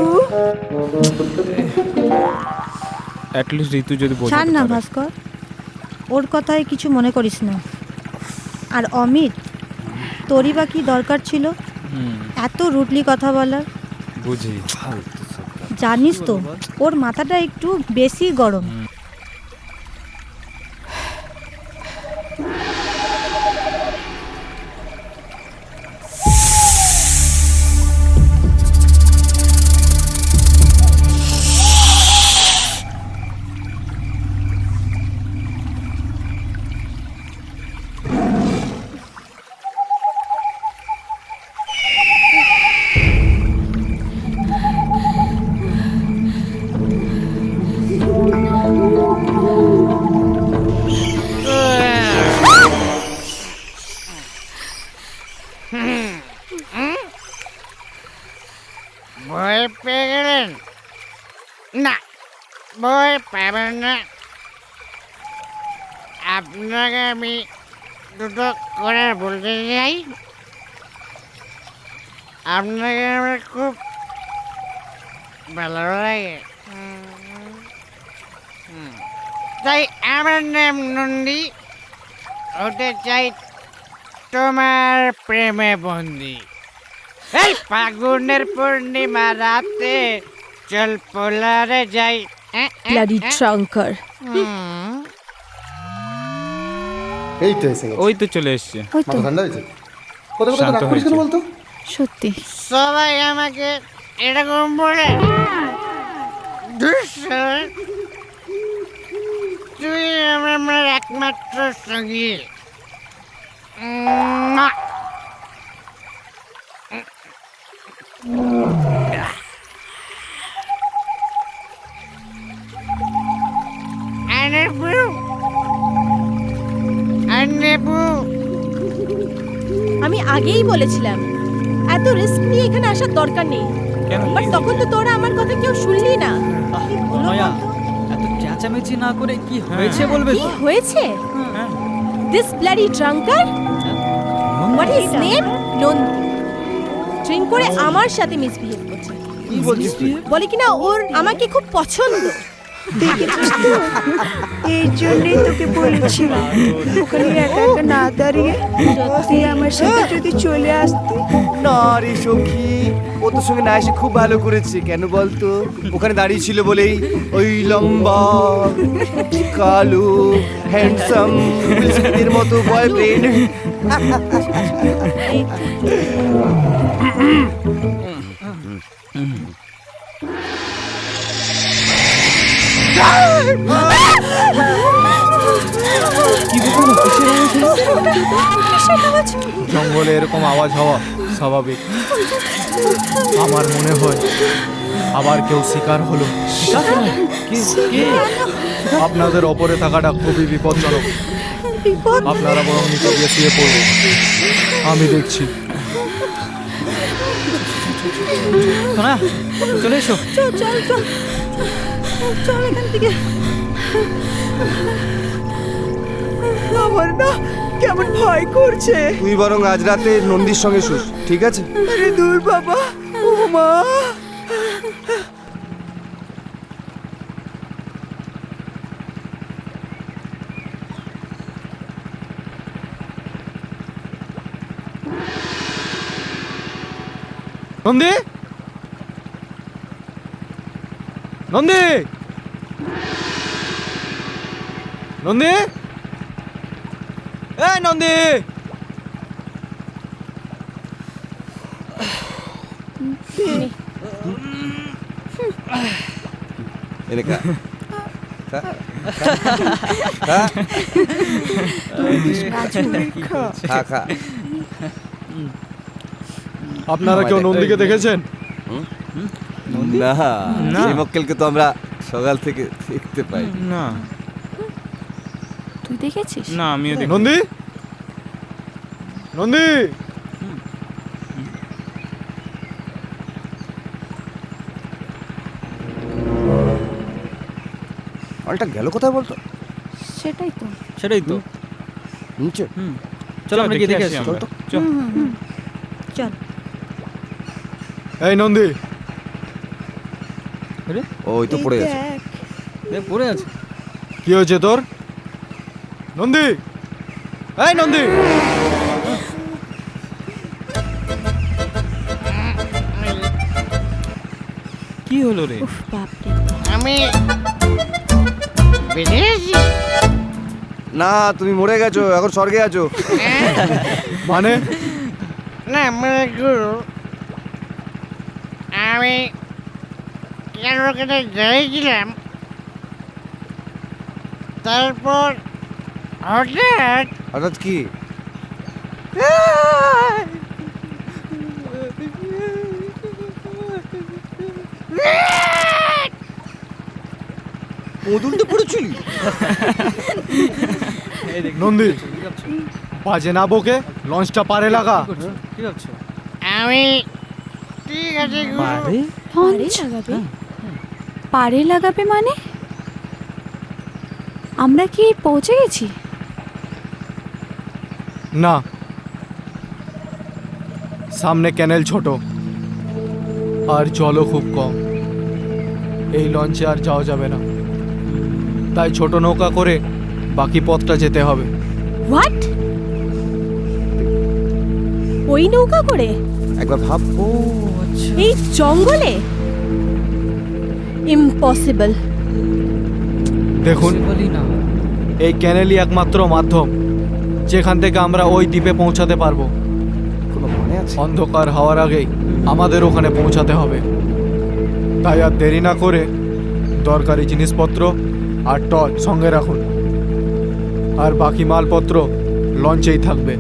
অ্যাটলিস্ট ঋতু যদি বোঝাতে ছাড় না পারে। ভাস্কর, ওর কথায় কিছু মনে করিস না। আর অমিত, তোরই বা কি দরকার ছিল এত রুটলি কথা বলার? বুঝি। জানিস তো ওর মাথাটা একটু বেশি গরম। ভয় পেয়ে গেলেন? না, ভয় পাবেন না। আপনাকে আমি দুটো করে বলতে চাই, আপনাকে আমার খুব ভালো লাগে। তাই আমার নাম নন্দী, হতে চাই তোমার প্রেমে বন্দী। এই ফাগুনের পূর্ণিমা রাতে চল পোলারে যাই। ব্লাডি ট্রাঙ্কার। এই তো এসে গেছে। ওই তো চলে এসছে। ওই তো মাথা ঠান্ডা হয়েছে? কোথায় কোথায় শান্ত রাগ করিস কেন হয়েছে। বলতো? সত্যি। সবাই আমাকে এরকম বলে, দুঃসাহ, তুই আমার একমাত্র সঙ্গী। আমি আগেই বলেছিলাম এত রিস্ক নিয়ে এখানে আসার দরকার নেই, কেন? বাট তখন তো তোরা আমার কথা কেউ শুনলি না। নয়া, এত চেঁচামেচি না করে কি হয়েছে বলবে কি তো? হয়েছে? This bloody drunkard, what is name? Nandi. Drink করে আমার সাথে মিসবিহেভ করছে। কি বলছিস তুই? বলে কিনা ওর আমাকে খুব পছন্দ। দেখেছিস তো, এই জন্যই তোকে বলেছিলাম ওখানে একা একা না দাঁড়িয়ে তুই আমার সাথে যদি চলে আসতি। না রে সখী, ও তোর সঙ্গে না এসে খুব ভালো করেছে। কেন বলতো? ওখানে দাঁড়িয়ে ছিল বলেই ওই লম্বা কালো হ্যান্ডসাম এর মতো বয়ফ্রেন্ড। জঙ্গলে এরকম আওয়াজ হওয়া স্বাভাবিক। আমার মনে হয় আবার কেউ শিকার হলো। আপনাদের ওপরে থাকাটা খুবই বিপজ্জনক। আপনারা বরং নিচে গিয়ে শুয়ে পড়ুন, আমি দেখছি। না, চলে এসো। চল চল চল চল এখান থেকে। আমার না কেমন ভয় করছে। তুই বরং আজ রাতে নন্দীর সঙ্গে শুস, ঠিক আছে? আরে দূর বাবা, ও মা। নন্দী, নন্দী, নন্দী, এই নন্দী। এনে খা খা খা। আপনারা কেউ নন্দীকে দেখেছেন? না না। সেই মক্কেলকে তো আমরা সকাল থেকে দেখতে পাই না তুই দেখেছিস? না আমিও দেখি নন্দী নন্দী মালটা গেল কোথায় বলতো? সেটাই তো। সেটাই তো। নিচে চলো আমরা গিয়ে দেখে আসি। আমরা। চল তো। চল। চল। এই নন্দী ওই তো পড়ে গেছে। পড়ে আছে। কি হয়েছে তোর? নন্দী, এই নন্দী, কি হলো রে? উফ বাপরে। আমি বেঁচে আছি। না তুমি মরে গেছো, এখন স্বর্গে আছো। মানে না মানে গুরু, আমি কেন গিয়েছিলাম, তারপর হঠাৎ হঠাৎ কি? মধুলটা পড়েছিলি? নন্দী, বাজে না বকে, লঞ্চটা পারে লাগা। কি ভাবছো? আমি ঠিক আছে গুরু। লঞ্চ লাগাবে? পারে লাগাবে মানে? আমরা কি পৌঁছে গেছি? না, সামনে ক্যানেল ছোট আর জলও খুব কম, এই লঞ্চে আর যাওয়া যাবে না, তাই ছোট নৌকা করে বাকি পথটা যেতে হবে। হোয়াট? ওই নৌকা করে একবার ভাব। ও আচ্ছা। এই জঙ্গলে? ইম্পসিবল। দেখুন, বলি না। এই ক্যানেলই একমাত্র মাধ্যম যেখান থেকে আমরা ওই দ্বীপে পৌঁছাতে পারবো। কোনো মনে আছে? অন্ধকার হওয়ার আগেই আমাদের ওখানে পৌঁছাতে হবে, তাই আর দেরি না করে দরকারি জিনিসপত্র আর টর্চ সঙ্গে রাখুন, আর বাকি মালপত্র লঞ্চেই থাকবে।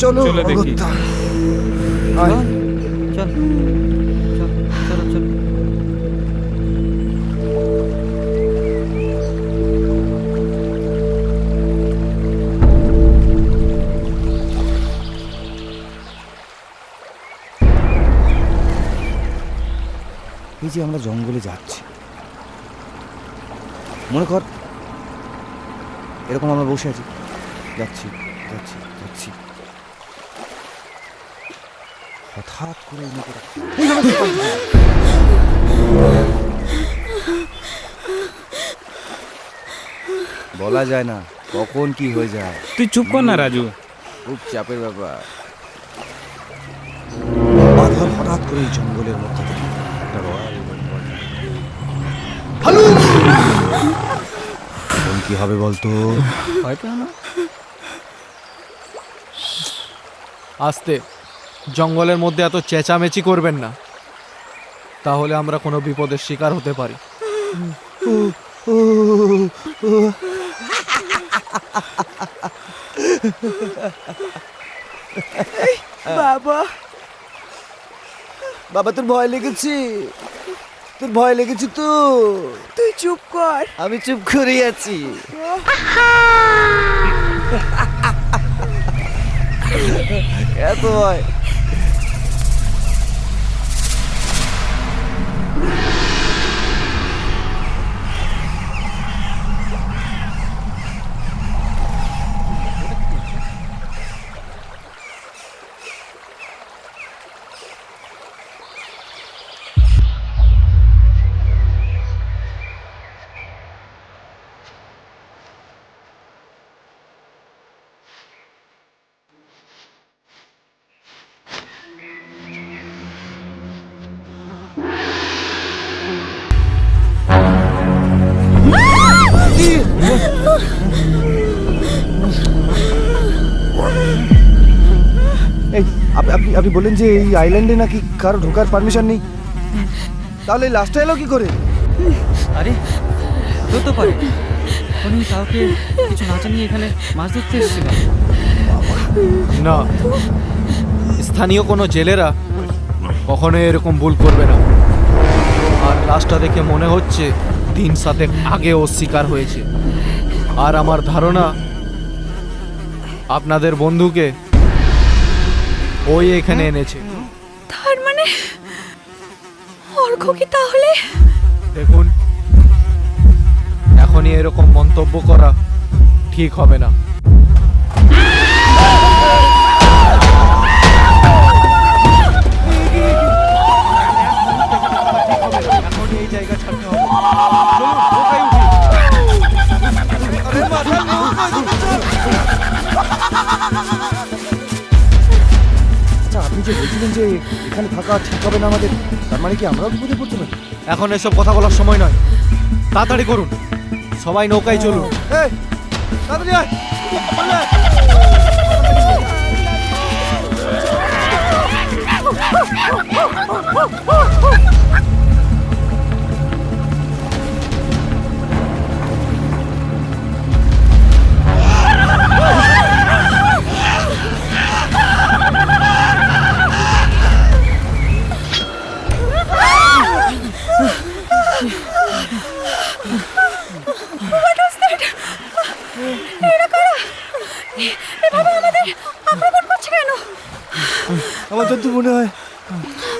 চলো চলো দেখি। অগত্যা। আয়। চল চল চলো চলো। এই যে আমরা জঙ্গলে যাচ্ছি, মনে কর এরকম আমরা বসে আছি, যাচ্ছি যাচ্ছি যাচ্ছি, হঠাৎ করে এই নৌকাটা বলা যায় না কখন কি হয়ে যায়। তুই চুপ কর না রাজু। খুব চাপের ব্যাপার। বাঁধর হঠাৎ করে এই জঙ্গলের মধ্যে থেকে একটা রয়্যাল বেঙ্গল। হ্যালো, এখন কি হবে বলতো? ভয় পেও না। আস্তে, জঙ্গলের মধ্যে এত চেঁচামেচি করবেন না, তাহলে আমরা কোনো বিপদের শিকার হতে পারি। বাবা, বাবা তোর ভয় লেগেছে? তোর ভয় লেগেছে তো? তুই চুপ কর। আমি চুপ করে আছি। এত ভয়? এই আপনি আপনি বলেন যে এই আইল্যান্ডে নাকি কারো ঢোকার পারমিশন নেই, তাহলে লাস্টে এলো কি করে? আরে হতে পারে উনি কাউকে কিছু না জানিয়ে এখানে মাছ ধরতে এসেছিল। না, স্থানীয় কোনো জেলেরা কখনোই এরকম ভুল করবে না। আর লাশটা দেখে মনে হচ্ছে 3-7 আগে ও শিকার হয়েছে। আর আমার ধারণা আপনাদের বন্ধুকে ওই এখানে এনেছে। তার মানে অর্ঘ কি তাহলে? দেখুন, এখনই এরকম মন্তব্য করা ঠিক হবে না। আচ্ছা, আপনি যে বলছিলেন যে এখানে থাকা ঠিক হবে না আমাদের, তার মানে কি আমরাও বিপদে পড়তে পারি? এখন এসব কথা বলার সময় নয়, তাড়াতাড়ি করুন, সবাই নৌকায় চলুন। তাড়াতাড়ি আয়। আমার যত মনে হয়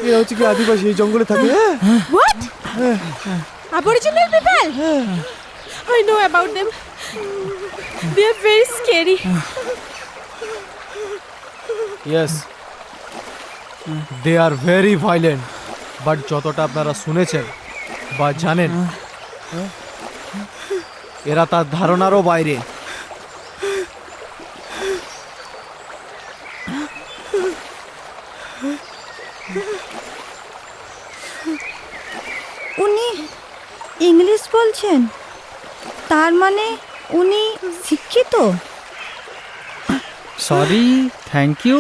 এরা হচ্ছে কি আদিবাসী, এই জঙ্গলে থাকে। What? Aboriginal people? I know about them. They are very scary. Yes, they are very violent. But যতটা আপনারা শুনেছেন বা জানেন, এরা তার ধারণারও বাইরে। উনি ইংলিশ বলছেন, তার মানে উনি শিক্ষিত। সরি, থ্যাংক ইউ,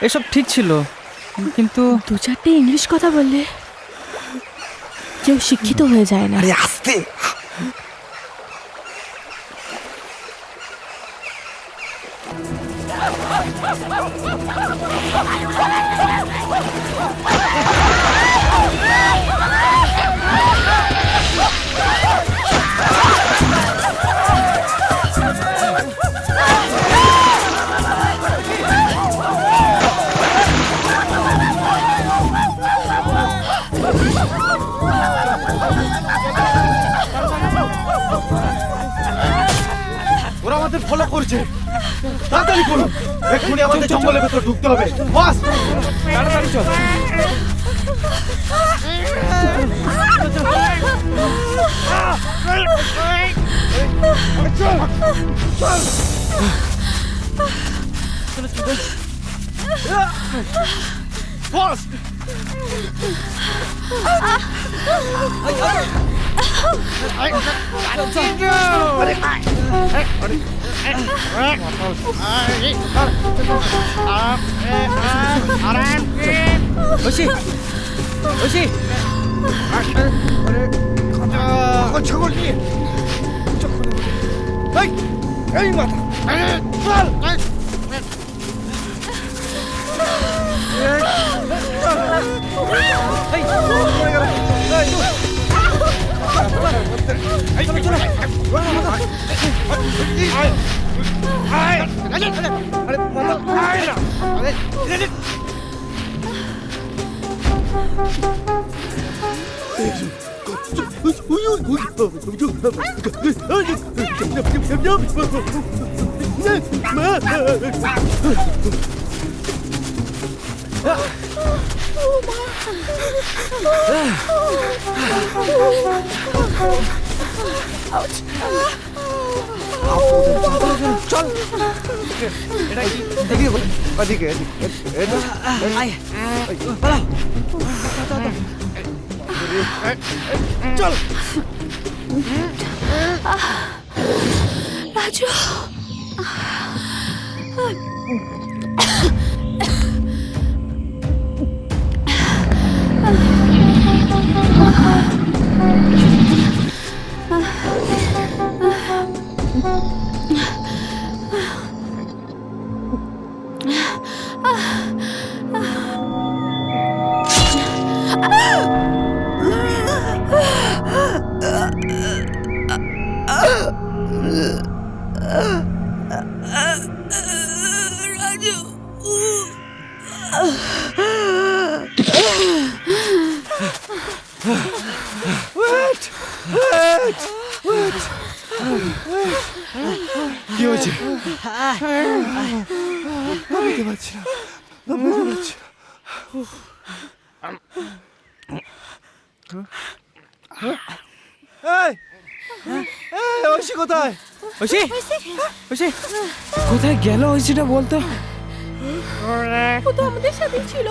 এসব ঠিক ছিল, কিন্তু 2-4টে ইংলিশ কথা বললে কেউ শিক্ষিত হয়ে যায় না। আরে আস্তে। ওরা আমাদের ফলো করছে, তাড়াতাড়ি করুন, এক্ষুনি আমাদের জঙ্গলের ভেতর ঢুকতে হবে। বাস, তাড়াতাড়ি চল। বাস। ছাগল নিয়ে এই মাথা চল। চল, এটা কি? এদিকে এদিকে চল। রাজু, রাজু কি হয়েছে? বুঝতে পারছি না, বুঝতে পারছি না। এই, এই, ঐশী কোথায়? ঐশী ঐশী কোথায় গেল ঐশীটা বলতো? ও তো আমাদের সাথে ছিল,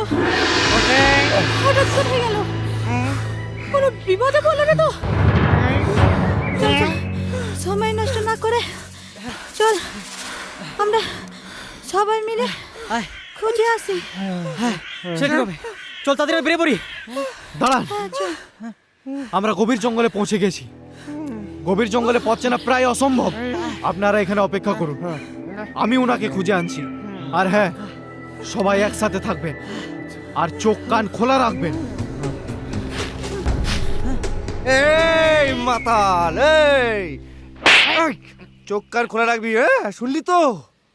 হঠাৎ কোথায় গেল? কোনো বিপদে পড়লো না তো? চল চল, সময় নষ্ট না করে চল আমরা সবাই মিলে খুঁজে আসি। সে কি হবে? চল তাদের বেরিয়ে পড়ি। দাঁড়ান, হ্যাঁ, চল। আমরা গভীর জঙ্গলে পৌঁছে গেছি। গভীর জঙ্গলে পথ চেনা প্রায় অসম্ভব। আপনারা এখানে অপেক্ষা করুন, আমি ওনাকে খুঁজে আনছি। আর হ্যাঁ, সবাই একসাথে থাকবেন আর চোখ কান খোলা রাখবেন। এই মাতাল, এই চোখ কান খোলা রাখবি, হ্যাঁ শুনলি তো?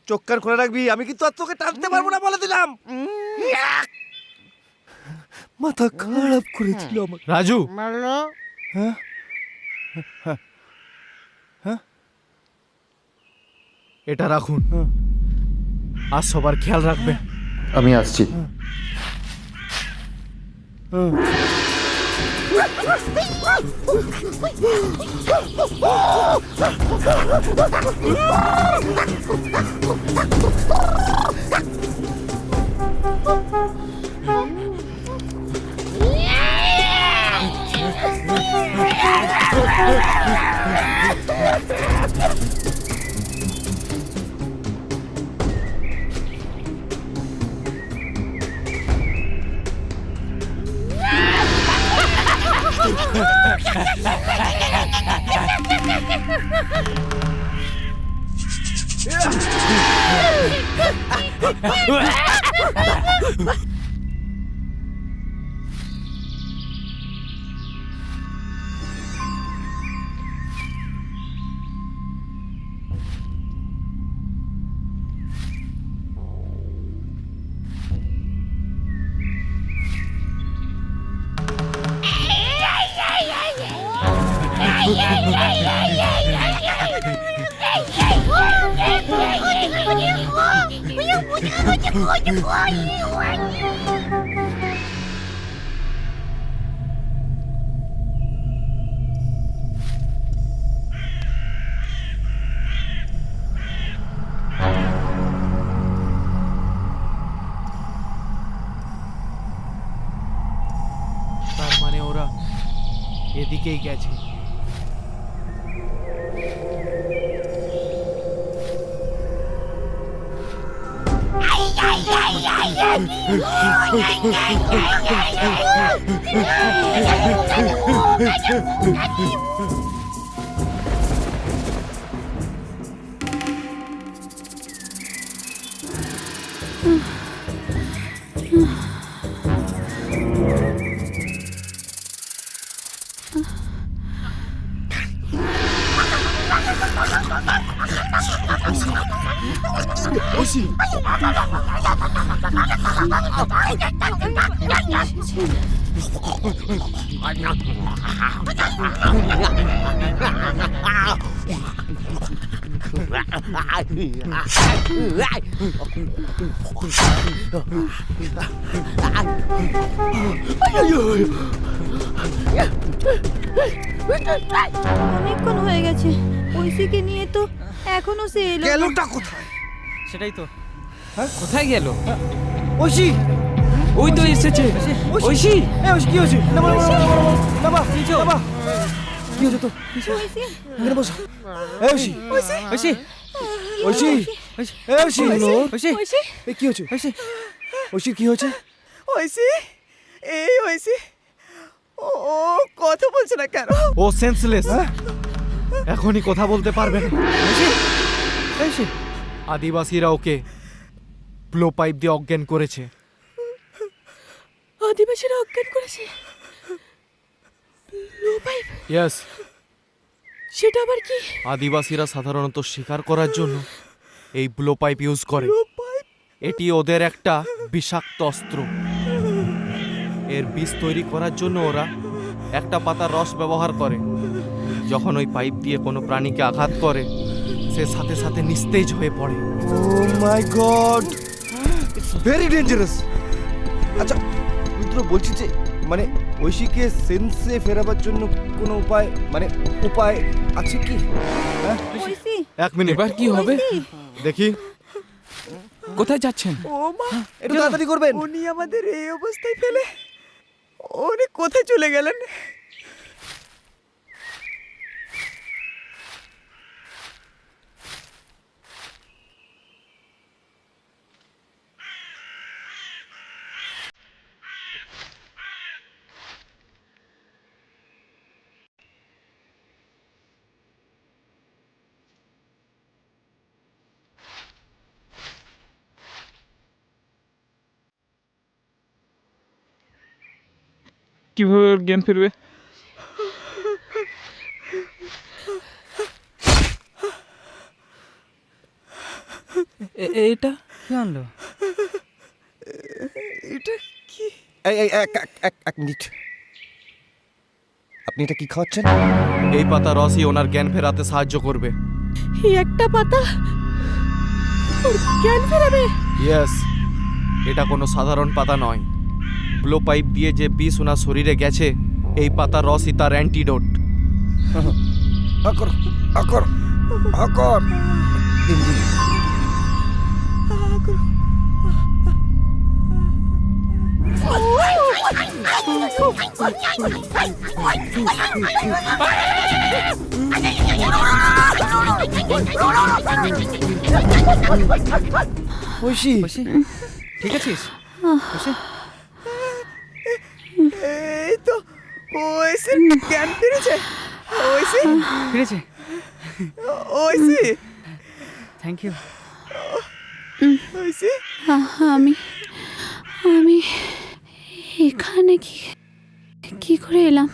চোখ কান খোলা রাখবি, আমি কিন্তু আর তোকে টানতে পারবো না বলে দিলাম। মাথা খারাপ করেছিল আমার। রাজু, বলো। হ্যাঁ হ্যাঁ, এটা রাখুন আর সবার খেয়াল রাখবেন। আমি আসছি। তার মানে ওরা এদিকেই গেছে। অনেকক্ষণ হয়ে গেছে, ঐশীকে নিয়ে তো এখনো সে এলো না। গেলটা কোথায়? সেটাই তো। কোথায় গেল? ঐশী, ওই তো এসেছে। ঐশী এই ঐশী, কি হয়েছে? না বাবা, না বাবা, কি হয়েছে তো? ঐশী, এখানে বসো। এই ঐশী, ঐশী ঐশী, এই ঐশী, ঐশী এই কি হয়েছে? ঐশী কি হয়েছে? ঐশী, এই ঐশী, ও কথা বলছে না কেন? ও সেন্সলেস, এখনই কথা বলতে পারবে না। আদিবাসীরা ওকে ব্লো পাইপ দিয়ে অজ্ঞান করেছে। আদিবাসীরা অজ্ঞান করেছে? লো পাইপ? ইয়েস, সেটা আবার কি? আদিবাসীরা সাধারণত শিকার করার জন্য এই ব্লো পাইপ ইউজ করে। এটি ওদের একটা বিষাক্ত অস্ত্র। এর বিষ তৈরি করার জন্য ওরা একটা পাতার রস ব্যবহার করে। যখন ওই পাইপ দিয়ে কোনো প্রাণীকে আঘাত করে, সে সাথে সাথে নিস্তেজ হয়ে পড়ে। ও মাই গড, ইটস ভেরি ডেঞ্জারাস। আচ্ছা রুদ্র, বলছি যে মানে ঐশীকে সেন্সে ফেরাবার জন্য কোনো উপায় আছে কি? হ্যাঁ? ঐশী, 1 মিনিট, এবার কি হবে? দেখি। কোথায় যাচ্ছেন? ও মা, একটু তাড়াতাড়ি করবেন। উনি আমাদের এই অবস্থায় ফেলে উনি কোথায় চলে গেলেন? কিভাবে ওর জ্ঞান ফিরবে? এটা কি আনলো? এটা কি? এক মিনিট, আপনি এটা কি খাওয়াচ্ছেন? এই পাতা রসই ওনার জ্ঞান ফেরাতে সাহায্য করবে। এই একটা পাতা ওর জ্ঞান ফেরাবে? ইয়েস, এটা কোনো সাধারণ পাতা নয়। ব্লো পাইপ দিয়ে যে বিষ ওনার শরীরে গেছে, এই পাতার রসই তার অ্যান্টিডোট। আকর আকর আকর দিন দিন। ঐশী, ঠিক আছিস? এই তো ওইসে জ্ঞান ফিরেছে। ওইসে ফিরেছে? ওইসে থ্যাংক ইউ। ওইসে আমি আমি এখানে কি করে এলাম?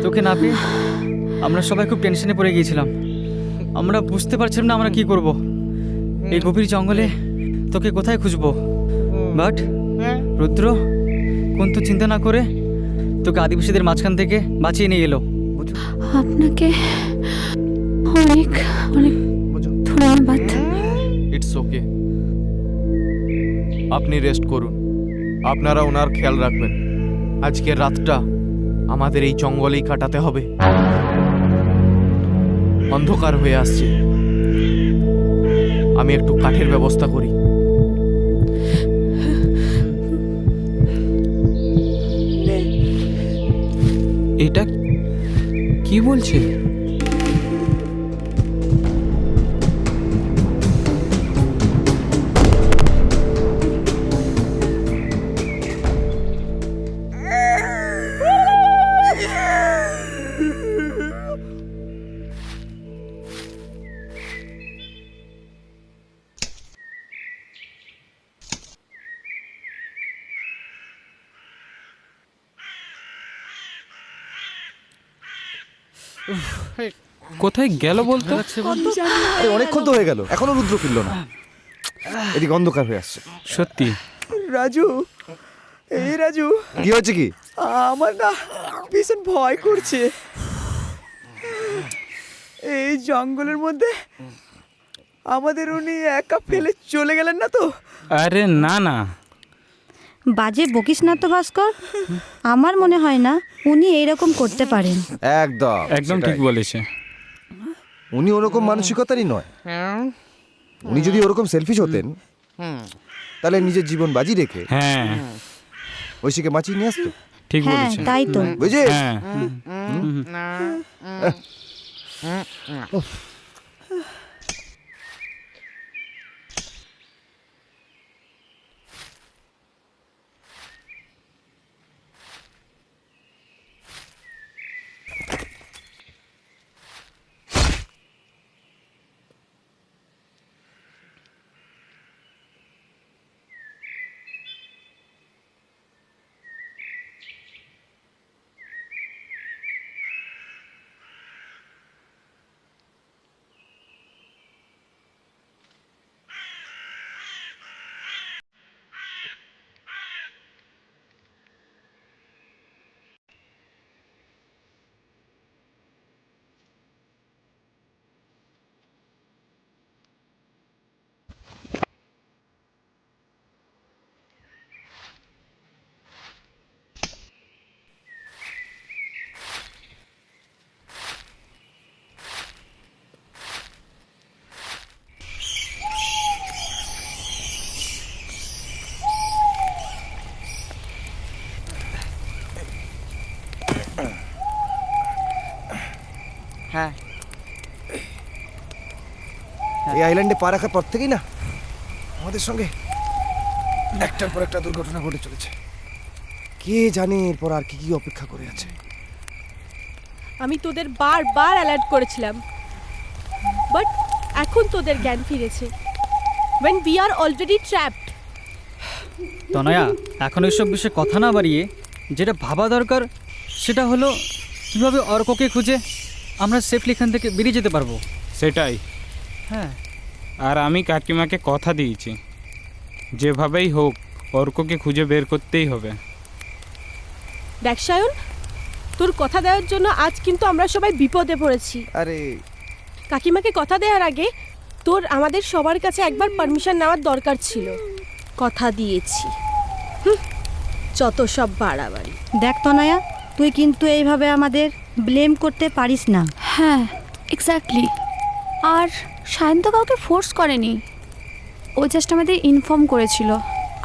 তোকে না পেয়ে আমরা সবাই খুব টেনশনে পড়ে গিয়েছিলাম। আমরা বুঝতে পারছিলাম না আমরা কি করব। এই গভীর জঙ্গলে তোকে কোথায় খুঁজবো। বাট রুদ্র কোন চিন্তা না করে তোকে আদিবাসীদের মাঝখান থেকে বাঁচিয়ে নিয়ে এলো। আপনাকে অনেক অনেক ধন্যবাদ। ইটস ওকে, আপনি রেস্ট করুন। আপনারা ওনার খেয়াল রাখবেন। আজকের রাতটা আমাদের এই জঙ্গলেই কাটাতে হবে। অন্ধকার হয়ে আসছে, আমি একটু কাঠের ব্যবস্থা করি। এটা কি বলছে? কোথায় গেল বলতো? আরে অনেকক্ষণ তো হয়ে গেল, এখনো রুদ্র ফিরল না। এদিকে অন্ধকার হয়ে আসছে। সত্যি? রাজু, এই রাজু, কি হয়েছে কি? আমার না ভীষণ ভয় করছে। এই জঙ্গলের মধ্যে আমাদের উনি একা ফেলে চলে গেলেন না তো? আরে না না, বাজে বকিস না তো ভাস্কর। আমার মনে হয় না উনি এইরকম করতে পারেন। একদম একদম ঠিক বলেছে। উনি ওরকম মানসিকতারই নয়। উনি যদি ওরকম সেলফিশ হতেন তাহলে নিজের জীবন বাজি রেখে হ্যাঁ ঐশীকে বাঁচিয়ে নিয়ে আসতো। ঠিক হ্যাঁ বলেছে। তাই তো। বুঝিস? হ্যাঁ হ্যাঁ এই আইল্যান্ডে পা রাখার পর থেকেই না আমাদের সঙ্গে একটার পর একটা দুর্ঘটনা ঘটে চলেছে। কে জানে এরপর আর কি কি অপেক্ষা করে আছে। আমি তোদের বারবার অ্যালার্ট করেছিলাম, বাট এখন তোদের জ্ঞান ফিরেছে। when we are already trapped. তনয়া, এখন এইসব বিষয়ে কথা না বাড়িয়ে যেটা ভাবা দরকার সেটা হলো কীভাবে অর্ককে খুঁজে আমরা সেফলি এখান থেকে বেরিয়ে যেতে পারবো। সেটাই। হ্যাঁ, আর আমি কাকিমাকে কথা দিয়েছি, যেভাবেই হোক অর্ককে খুঁজে বের করতেই হবে। দেখ সায়ন, তোর কথা দেওয়ার জন্য আজ কিন্তু আমরা সবাই বিপদে পড়েছি। আরে কাকিমাকে কথা দেওয়ার আগে তোর আমাদের সবার কাছে একবার পারমিশন নেওয়ার দরকার ছিল। কথা দিয়েছি, যত সব বাড়াবাড়ি। দেখ তনয়া, তুই কিন্তু এইভাবে আমাদের ব্লেম করতে পারিস না। হ্যাঁ, এক্স্যাক্টলি। আর সায়ন তো কাউকে ফোর্স করেনি, ও জাস্ট আমাদের ইনফর্ম করেছিল।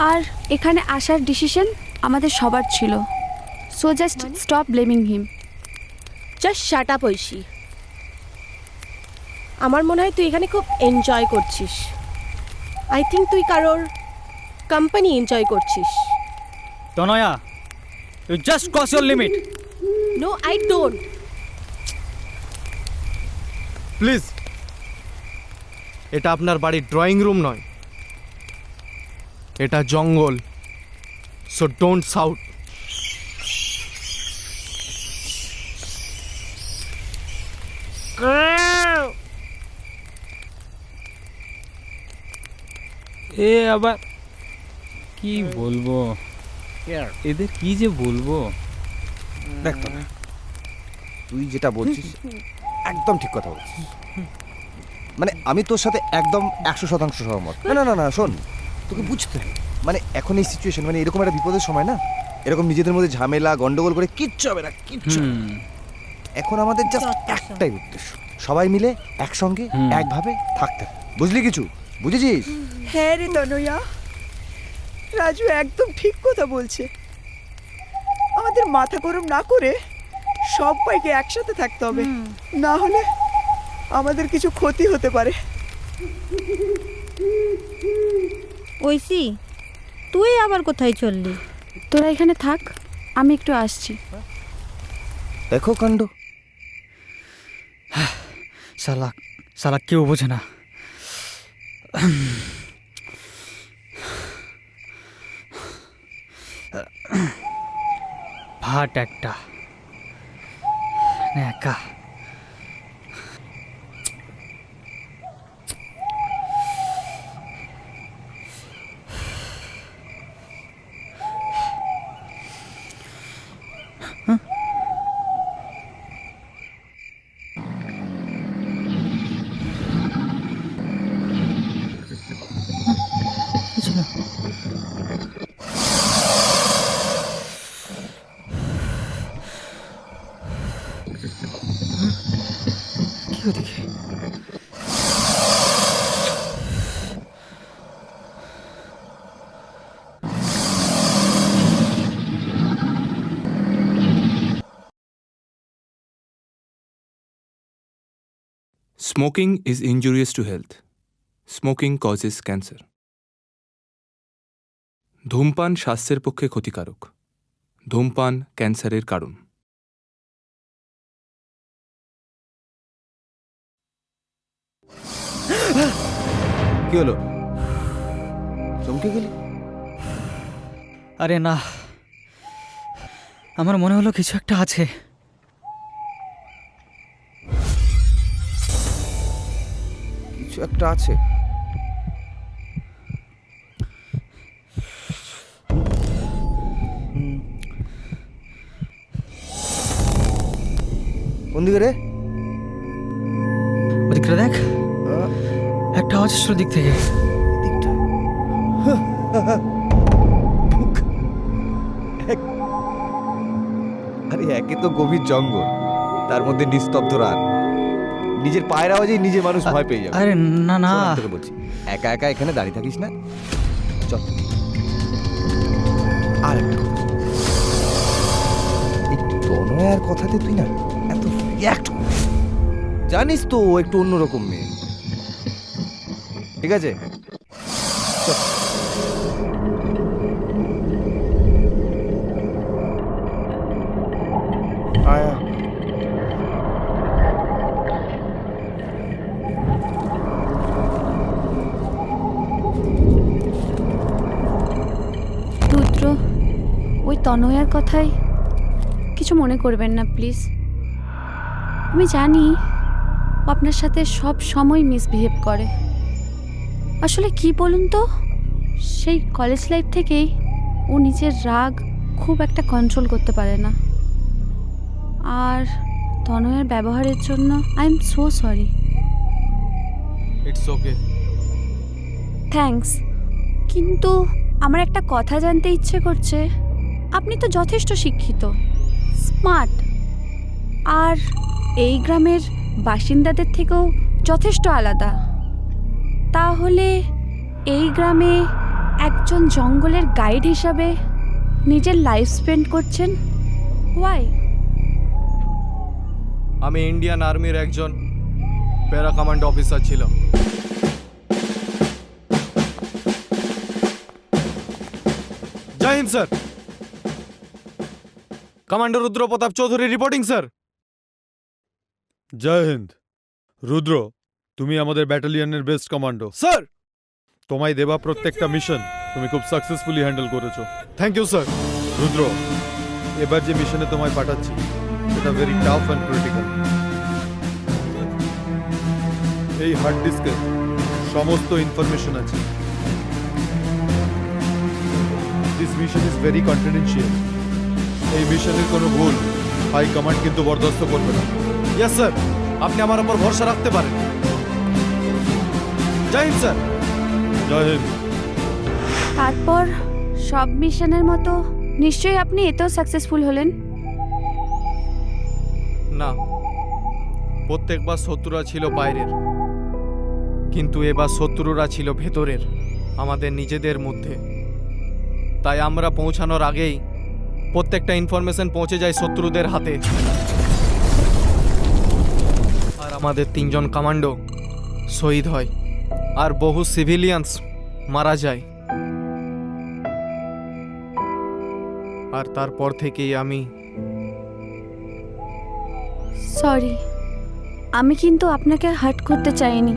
আর এখানে আসার ডিসিশন আমাদের সবার ছিল। So just stop blaming him. Just shut up Aishi. আমার মনে হয় তুই এখানে খুব এনজয় করছিস। আই থিঙ্ক তুই কারোর কোম্পানি এনজয় করছিস। Tanaya, you just cross your limit. No, I don't. Please, এটা আপনার বাড়ির ড্রয়িং রুম নয়, এটা জঙ্গল। So don't shout. এ আবার কি বলবো, এদের কি যে বলবো। দেখ তো, তুই যেটা বলছিস একদম ঠিক কথা বলছিস। মানে আমি তোর সাথে একদম 100% সহমত। না না না না, শোন, তোকে বুঝতে হবে, মানে এখন এই সিচুয়েশন, মানে এরকম একটা বিপদের সময় না, এরকম নিজেদের মধ্যে ঝামেলা গন্ডগোল করে কিচ্ছু হবে না, কিচ্ছু হবে না। এখন আমাদের জাস্ট একটাই উদ্দেশ্য, সবাই মিলে একসঙ্গে একভাবে থাকতে হবে। বুঝলি কিছু? বুঝেছিস? হ্যাঁ রে তনয়া, রাজু একদম ঠিক কথা বলছে। আমাদের মাথা গরম না করে সবাইকে একসাথে থাকতে হবে, না হলে আমাদের কিছু ক্ষতি হতে পারে। ঐশী, তুই আবার কোথায় চললি? তোরা এখানে থাক, আমি একটু আসছি। দেখো কাণ্ড। শালা শালা কেউ বোঝে না। ভাট একটা একা। কি ওদিকে? Smoking is injurious to health. Smoking causes cancer. ধূমপান স্বাস্থ্যের পক্ষে ক্ষতিকারক। ধূমপান ক্যান্সারের কারণ। কি হলো? চমকে গেলি? আরে না, আমার মনে হলো কিছু একটা আছে। কিছু একটা আছে? কোন দিকে রে? ওদিকটা দেখ, একটা আওয়াজ আসলো দিক থেকে। আরে একে তো গভীর জঙ্গল, তার মধ্যে নিস্তব্ধ রাত, নিজের পায়ের আওয়াজেই নিজে মানুষ ভয় পেয়ে যাবে। আরে না না, তোকে বলছি, একা একা এখানে দাঁড়িয়ে থাকিস না। চল। আর একটা কথা, এই তনয়ার কথাতে তুই না এত রিঅ্যাক্ট করিস, জানিস তো ও একটু অন্যরকম মেয়ে। ঠিক আছে চল। আয় আয়। রুদ্র, ওই তনয়ার কথাই কিছু মনে করবেন না প্লিজ। আমি জানি ও আপনার সাথে সব সময় মিসবিহেভ করে। আসলে কি বলুন তো, সেই কলেজ লাইফ থেকেই ও নিজের রাগ খুব একটা কন্ট্রোল করতে পারে না। আর তনয়ার ব্যবহারের জন্য I am so sorry. It's okay. Thanks. কিন্তু আমার একটা কথা জানতে ইচ্ছে করছে, আপনি তো যথেষ্ট শিক্ষিত, স্মার্ট, আর এই গ্রামের বাসিন্দাদের থেকেও যথেষ্ট আলাদা। তাহলে এই গ্রামে একজন জঙ্গলের গাইড হিসাবে নিজের লাইফ স্পেন্ড করছেন, ওয়াই? আমি ইন্ডিয়ান আর্মির একজন প্যারা কমান্ড অফিসার ছিলাম। জয় হিন্দ স্যার। কমান্ডার রুদ্র প্রতাপ চৌধুরী রিপোর্টিং স্যার। জয় হিন্দ। রুদ্র, তুমি আমাদের ব্যাটালিয়নের বেস্ট কমান্ডো। স্যার, তোমায় দেবা প্রত্যেকটা মিশন তুমি খুব সাকসেসফুলি হ্যান্ডেল করেছো। Thank you sir. রুদ্র, এবার যে মিশনে তোমায় পাঠাচ্ছি সেটা ভেরি টাফ অ্যান্ড ক্রিটিক্যাল। এই হার্ড ডিস্কে সমস্ত ইনফরমেশন আছে। This mission is very confidential. এই মিশনের কোনো ভুল হাই কমান্ড কিন্তু বরদাস্ত করবে না। ইয়েস স্যার, আপনি আমার উপর ভরসা রাখতে পারেন। জয় হিন্দ স্যার। জয় হিন্দ। তারপর সব মিশনের মতো নিশ্চয়ই আপনি এতেও সাকসেসফুল হলেন। না, প্রত্যেকবার শত্রুরা ছিল বাইরের, কিন্তু এবার শত্রুরা ছিল ভেতরের, আমাদের নিজেদের মধ্যে। তাই আমরা পৌঁছানোর আগেই প্রত্যেকটা ইনফরমেশন পৌঁছে যায় শত্রুদের হাতে, আর আমাদের 3 জন কমান্ডো শহীদ হয় আর বহু সিভিলিয়ানস মারা যায়। আর তারপর থেকেই আমি সরি, আমি কিন্তু আপনাকে হার্ট করতে চাইনি।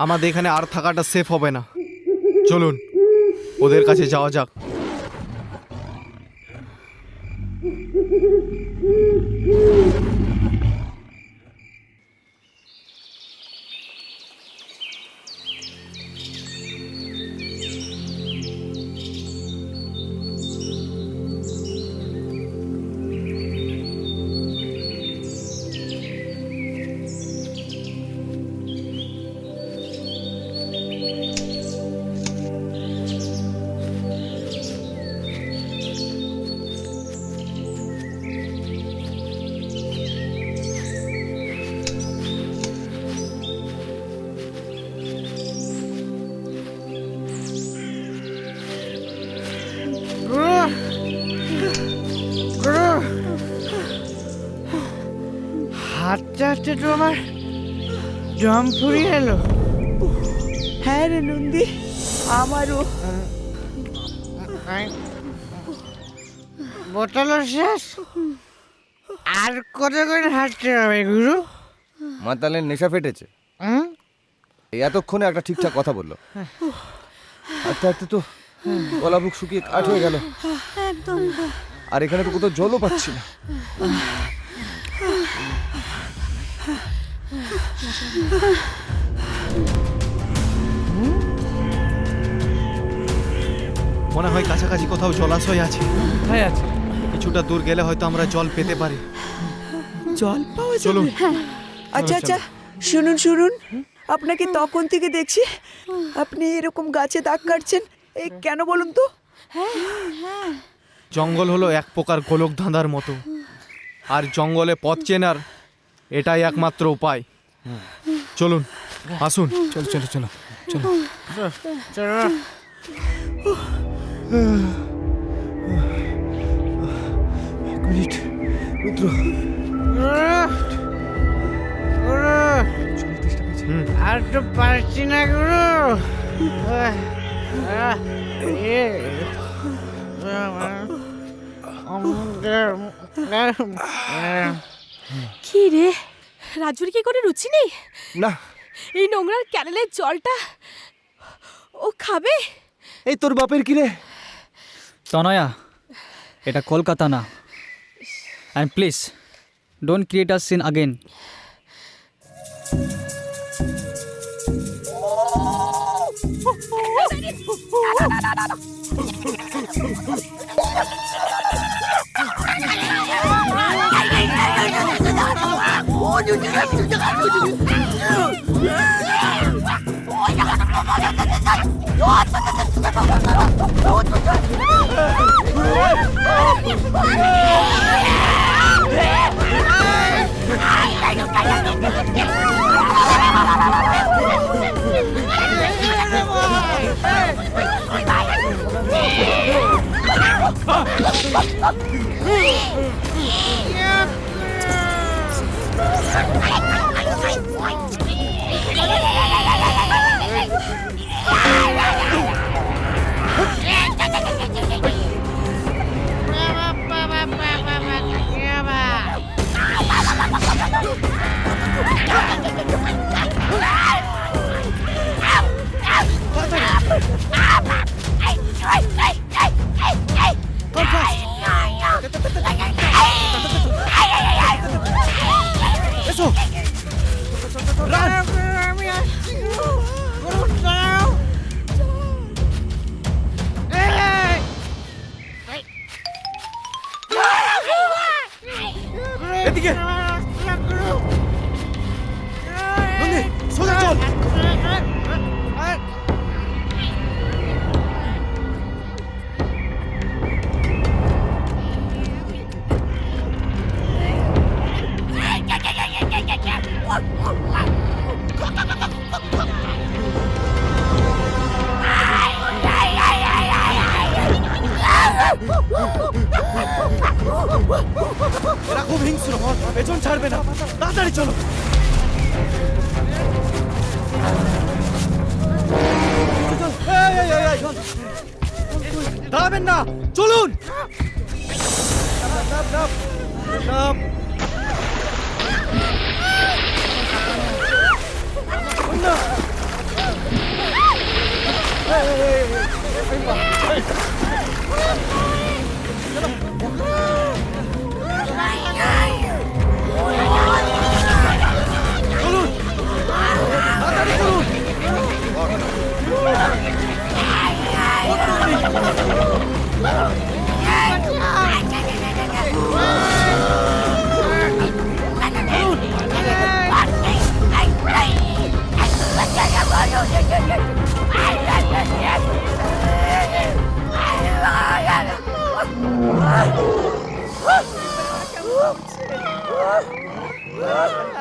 আমাদের এখানে আর থাকাটা সেফ হবে না। চলুন ওদের কাছে যাওয়া যাক। হাঁটতে হাঁটতে তো আমার দম ফুরিয়ে এলো। হ্যাঁ রে নন্দী, আমারও। বোতলও শেষ, আর কত করে হাঁটতে হবে গুরু? মাতালের নেশা ফেটেছে। এই এতক্ষণে একটা ঠিকঠাক কথা বললো। হাঁটতে হাঁটতে তো গলা বুক শুকিয়ে কাঠ হয়ে গেল, একদম। আর এখানে তো কোথাও জলও পাচ্ছি না। মনে হয় কাছাকাছি কোথাও জলাশয় আছে। কোথায় আছে? কিছুটা দূর গেলে হয়তো আমরা জল পেতে পারি। জল পাওয়া যাবে? চলুন। আচ্ছা আচ্ছা, শুনুন শুনুন, আপনাকে তখন থেকে দেখছি আপনি এরকম গাছে দাগ কাটছেন, এই কেন বলুন তো? জঙ্গল হলো এক প্রকার গোলক ধাঁধার মতো, আর জঙ্গলে পথ চেনার এটাই একমাত্র উপায়। চলুন, আসুন। চলো চলো চলো চলো। এক মিনিট রুদ্র আর তো পারছি না গুরু কি রে রাজুর কি করে রুচি নেই? না। এই নোংরার ক্যানেলের জলটা ও খাবে? এই তোর বাপের কি রে? তনয়া, এটা কলকাতা না। And please don't create a scene again. এদিকে নন্দী, সোজা চল। এরা খুব হিংস্র, পেছন ছাড়বে না, তাড়াতাড়ি চলো। দাঁড়াবেন না, চলুন।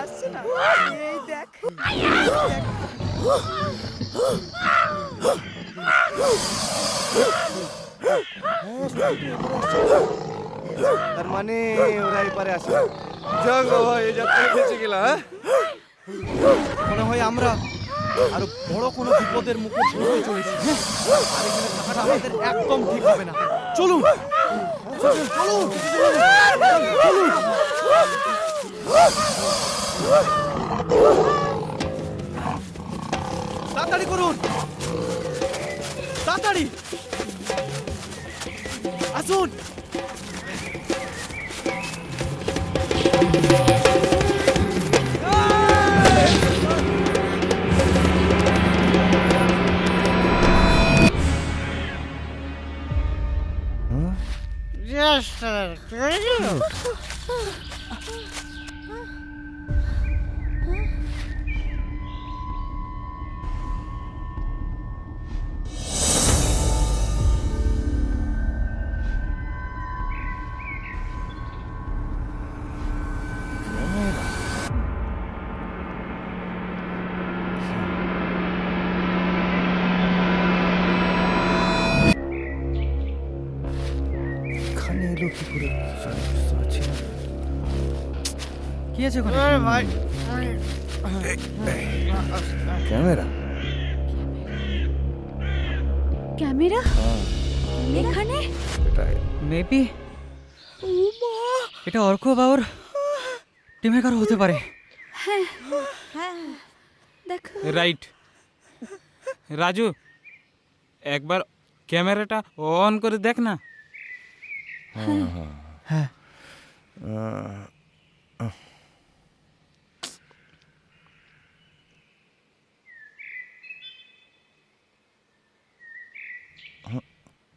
আসছে না, এই দেখ। তার মানে ওরা এপারে আসে। যাক বাবা, এই যাত্রায় বেঁচে গেলা। মনে হয় আমরা আরো বড় কোনো বিপদের মুখে পড়ে চলেছি। আর এখানে থাকাটা আমাদের একদম ঠিক হবে না। চলুন চলুন চলুন চলুন। তাড়াতাড়ি করুন, তাড়াতাড়ি আসুন। এখানে এলো কি করে বুঝতে পারছি না। কি আছে ওখানে? ভাই ক্যামেরা ক্যামেরা এখানে? মেবি এটা অর্ক বা ওর টিমের কারো হতে পারে। হ্যাঁ হ্যাঁ দেখো। রাইট। রাজু, একবার ক্যামেরাটা অন করে দেখ না। হ্যাঁ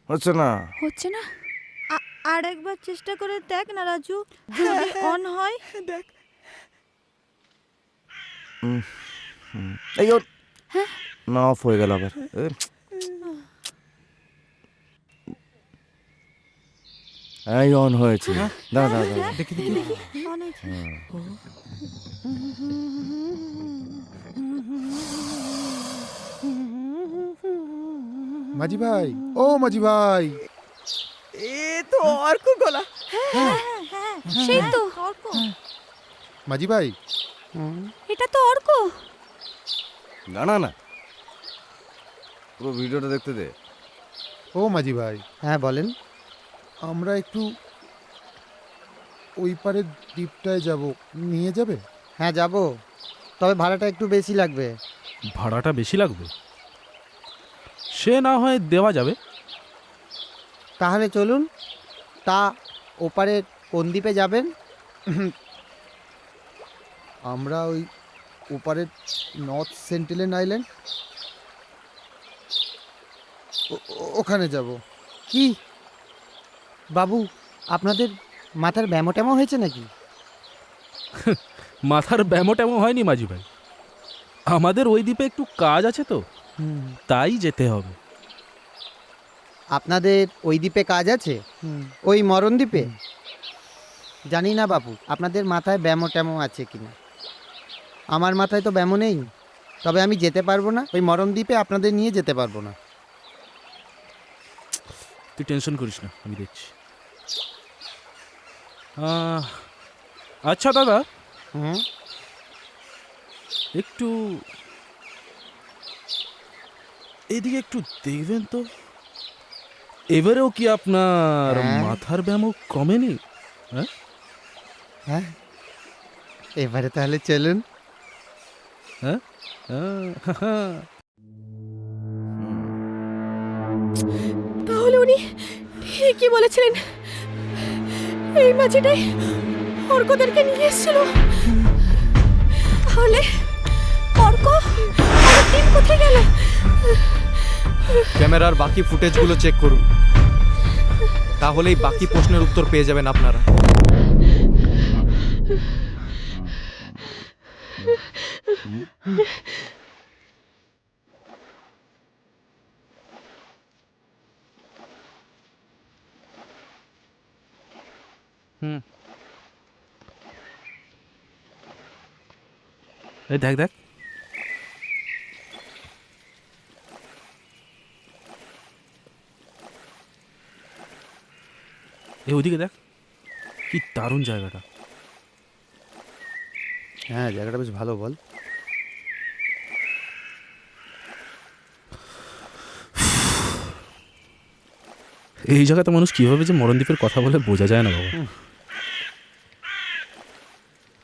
হচ্ছে না। হচ্ছে না? আর একবার চেষ্টা করে দেখ না রাজু, যদি অন হয়। দেখ এই ওর না অফ হয়ে গেল আবার। এই অন হয়েছে। দাঁড়া দাঁড়া দাঁড়া দেখি দেখি। অন হয়েছে। মাঝি ভাই, ও মাঝি ভাই, এ তো অর্ক গলা। সেই তো অর্ক। মাঝি ভাই, এটা তো অর্ক। দাঁড়া না, পুরো ভিডিওটা দেখতে দে। ও মাঝি ভাই, হ্যাঁ বলেন। আমরা একটু ওই পারের দ্বীপটায় যাব, নিয়ে যাবে? হ্যাঁ যাব, তবে ভাড়াটা একটু বেশি লাগবে। ভাড়াটা বেশি লাগবে? সে না হয় দেওয়া যাবে। তাহলে চলুন। তা ওপারে কোন দ্বীপে যাবেন? আমরা ওই ওপারের নর্থ সেন্টিনেল আইল্যান্ড ওখানে যাব। কি বাবু, আপনাদের মাথার ব্যামো ট্যামো হয়েছে নাকি? মাথার ব্যামো ট্যামো হয়নি মাঝি ভাই, আমাদের ওই দ্বীপে একটু কাজ আছে তো, তাই যেতে হবে। আপনাদের ওই দ্বীপে কাজ আছে? ওই মরণ দ্বীপে? জানি না বাবু আপনাদের মাথায় ব্যামো ট্যামো আছে কিনা। আমার মাথায় তো ব্যামো নেই, তবে আমি যেতে পারবো না ওই মরণ দ্বীপে, আপনাদের নিয়ে যেতে পারবো না। তুই টেনশন করিস না, আমি দেখছি। আচ্ছা দাদা, একটু এদিকে একটু দেখবেন তো, এবারেও কি আপনার মাথার ব্যামো কমেনি? হ্যাঁ হ্যাঁ, এবারে তাহলে চলুন। হ্যাঁ তাহলে উনি ঠিকই বলেছিলেন, এই মাঝিটাই অর্কদেরকে নিয়ে এসেছিল। তাহলে অর্ক আর টিম কোথায় গেল? ক্যামেরার বাকি ফুটেজগুলো চেক করুন, তাহলেই বাকি প্রশ্নের উত্তর পেয়ে যাবেন আপনারা। এই দেখ দেখ, এই ওদিকে দেখ, কি দারুণ জায়গাটা। হ্যাঁ জায়গাটা বেশ ভালো, বল। এই জায়গাতে মানুষ কিভাবে যে মরণদ্বীপের কথা বলে বোঝা যায় না বাবা।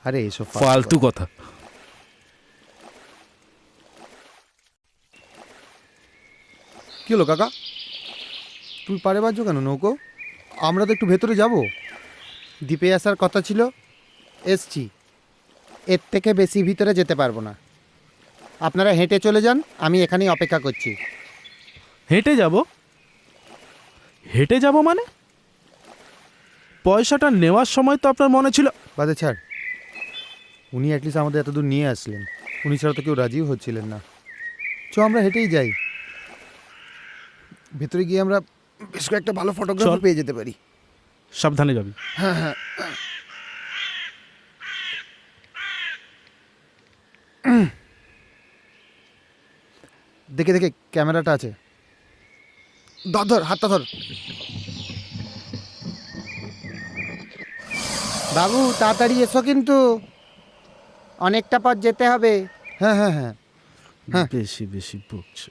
আরে এসব ফালতু কথা। কি হলো কাকা, তুই পারে বাজছো কেন নৌকো? আমরা তো একটু ভেতরে যাব। দ্বীপে আসার কথা ছিল, এসছি। এর থেকে বেশি ভিতরে যেতে পারবো না। আপনারা হেঁটে চলে যান, আমি এখানেই অপেক্ষা করছি। হেঁটে যাব? হেঁটে যাব মানে? পয়সাটা নেওয়ার সময় তো আপনার মনে ছিল। বাদে ছাড়, উনি অ্যাটলিস্ট আমাদের এত দূর নিয়ে আসলেন, উনি ছাড়া তো কেউ রাজিও হচ্ছিলেন না। চ আমরা হেঁটেই যাই, ভেতরে গিয়ে আমরা বেশ কয়েকটা ভালো ফটোগ্রাফার পেয়ে যেতে পারি। সাবধানে যাবি। হ্যাঁ হ্যাঁ। দেখে দেখে ক্যামেরাটা আছে, ধর ধর হাতটা ধর। বাবু তাড়াতাড়ি এসো কিন্তু, অনেকটা পথ যেতে হবে। হ্যাঁ হ্যাঁ হ্যাঁ হ্যাঁ। বেশি বেশি বকছে।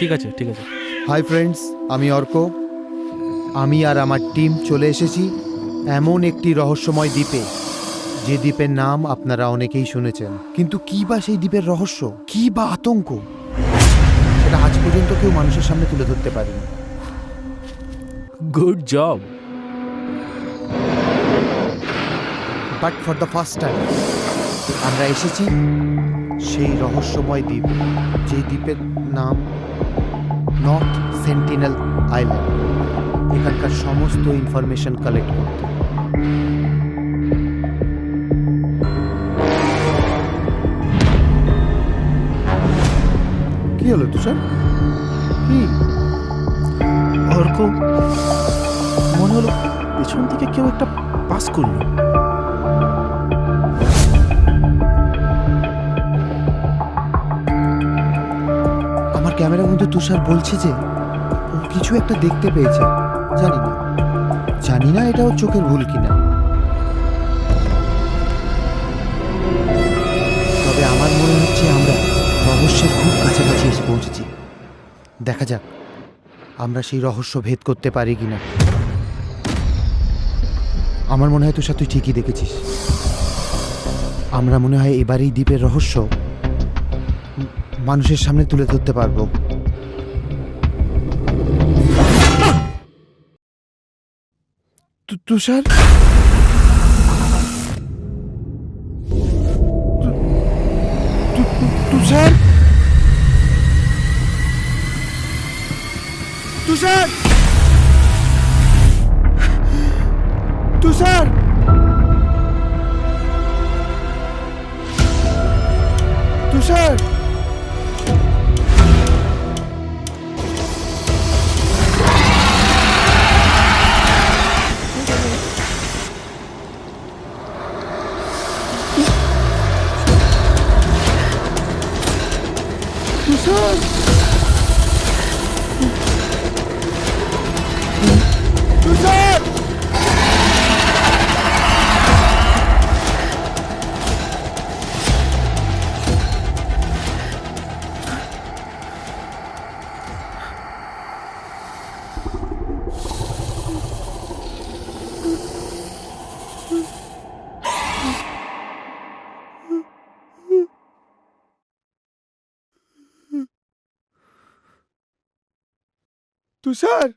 ঠিক আছে ঠিক আছে। হাই ফ্রেন্ডস, আমি অর্ক। আমি আর আমার টিম চলে এসেছি এমন একটি রহস্যময় দ্বীপে, যে দ্বীপের নাম আপনারা অনেকেই শুনেছেন। কিন্তু কি বা সেই দ্বীপের রহস্য, কি বা আতঙ্ক, সেটা আজ পর্যন্ত কেউ মানুষের সামনে তুলে ধরতে পারেনি। Good job. But for the first time আমরা এসেছি সেই রহস্যময় দ্বীপ, যেই দ্বীপের নাম নর্থ সেন্টিনেল আইল্যান্ড। এখানকার সমস্ত ইনফরমেশন কালেক্ট করতে। কি হলো তুষার? কি অর্ক, মনে হলো পেছন থেকে কেউ একটা পাস করলো। আমার ক্যামেরার মধ্যে তুষার বলছে যে ও কিছু একটা দেখতে পেয়েছে। জানি না এটা ওর চোখের ভুল কিনা, তবে আমার মনে হচ্ছে আমরা রহস্যের খুব কাছাকাছি এসে পৌঁছেছি। দেখা যাক আমরা সেই রহস্য ভেদ করতে পারি কিনা। আমার মনে হয় তুষার তুই ঠিকই দেখেছিস। আমরা মনে হয় এবার এই দ্বীপের রহস্য মানুষের সামনে তুলে ধরতে পারবো। তুষার, তুষার, তুষার, তুষার, তুষার, তুষার, তুষার, তুষার,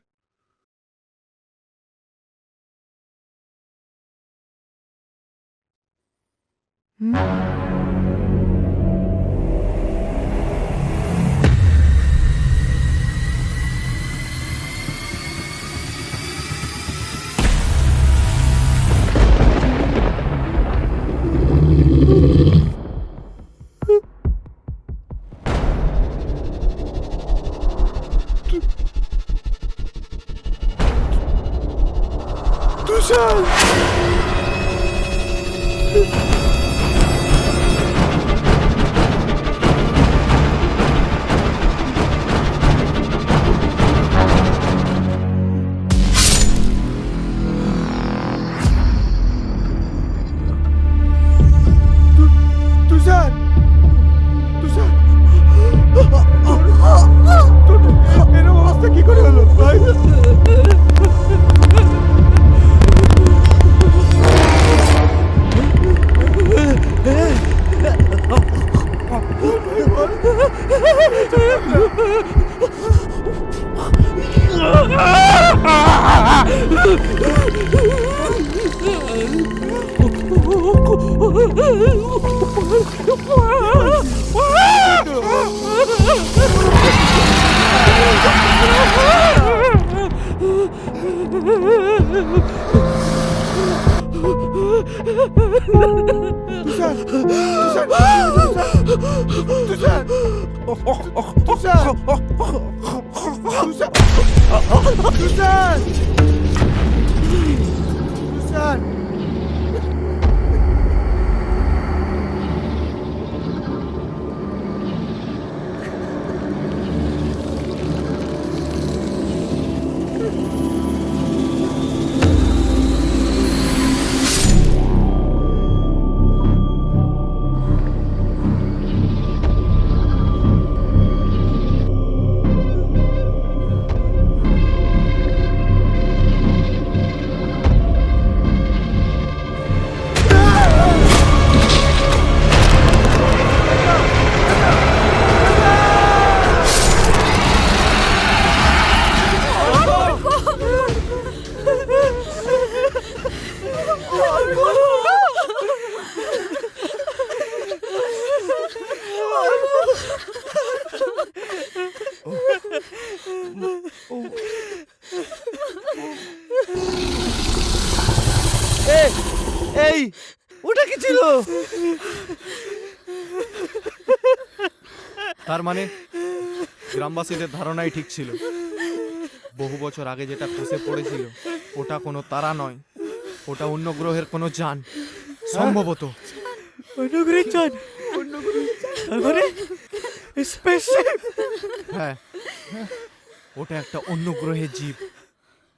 তুষার, তুষার, এরকম অবস্থা কি করে হলো ভাই? তুষার, এই ওটা কি ছিল? তার মানে গ্রামবাসীদের ধারণাই ঠিক ছিল। বহু বছর আগে যেটা খসে পড়েছিল ওটা কোনো তারা নয়, ওটা অন্য গ্রহের কোনো যান, সম্ভবত। অনুগ্রহ চান তারপরে স্পেসশিপ। হ্যাঁ, ওটা একটা অন্য গ্রহের জীব,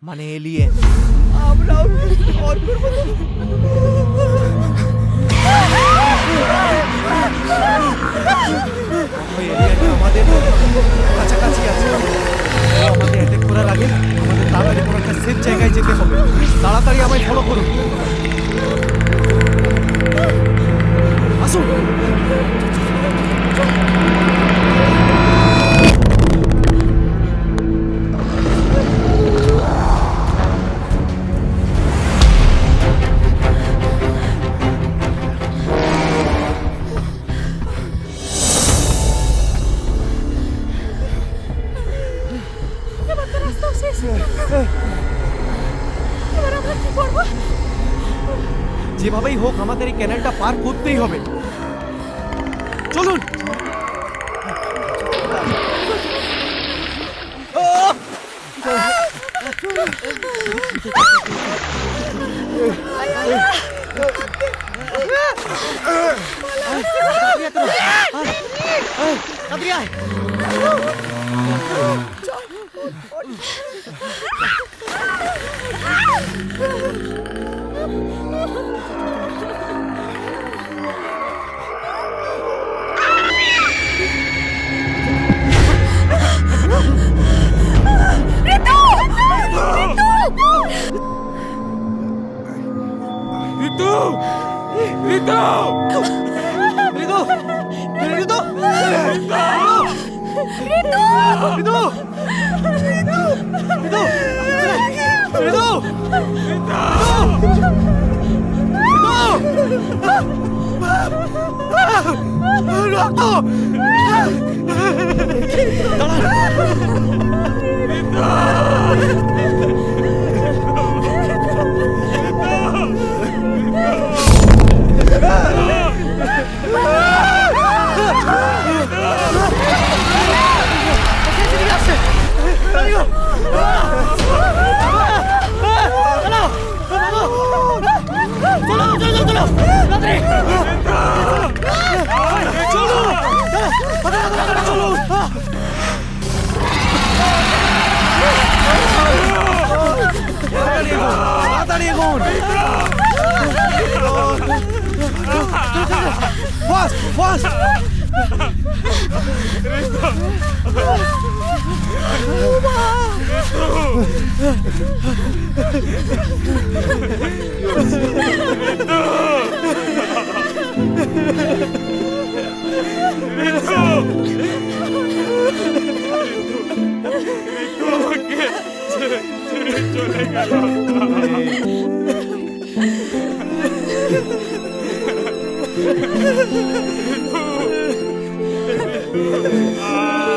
মানে এলিয়েন। আমরাও অর্কুর মতো ওই এলিয়েনটা আমাদের কাছাকাছি আছে। ও আমাদের অ্যাটাক করার আগে আমাদের তাড়াতাড়ি কোনো একটা সেফ জায়গায় যেতে হবে। তাড়াতাড়ি আমায় ফলো করুন। আসুন। যেভাবেই হোক আমাদের এই ক্যানেলটা পার করতেই হবে। চলুন।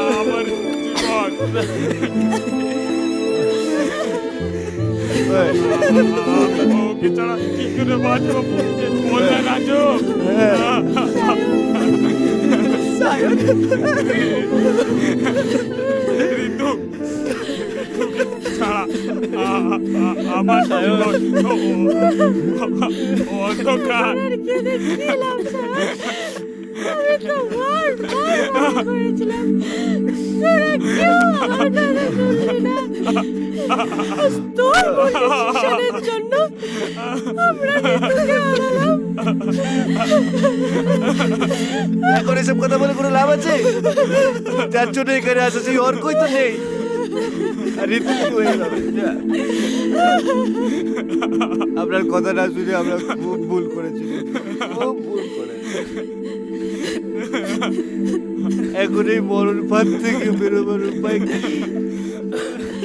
আমার জীবন ওকে ছাড়া কি করে বাঁচবো বল না রাজু। ঋতু ছাড়া আমার জীবন অন্ধকার। আমি তো বারবার করেছিলাম, তোরা কেউ আমার কথা শুনলি না। আজ তোর মোটিভেশনের জন্য আমরা ঋতুকে হারালাম। এখন এসব কথা বলে কোনো লাভ আছে? যার জন্য এখানে আসা সেই অর্কই তো নেই। আর ঋতু কি হয়ে যাবে? আপনার কথা না শুনে আমরা খুব ভুল করেছি, খুব ভুল করেছি। এখন এই মরণ ফাঁদ থেকে বেরোবার উপায় কি?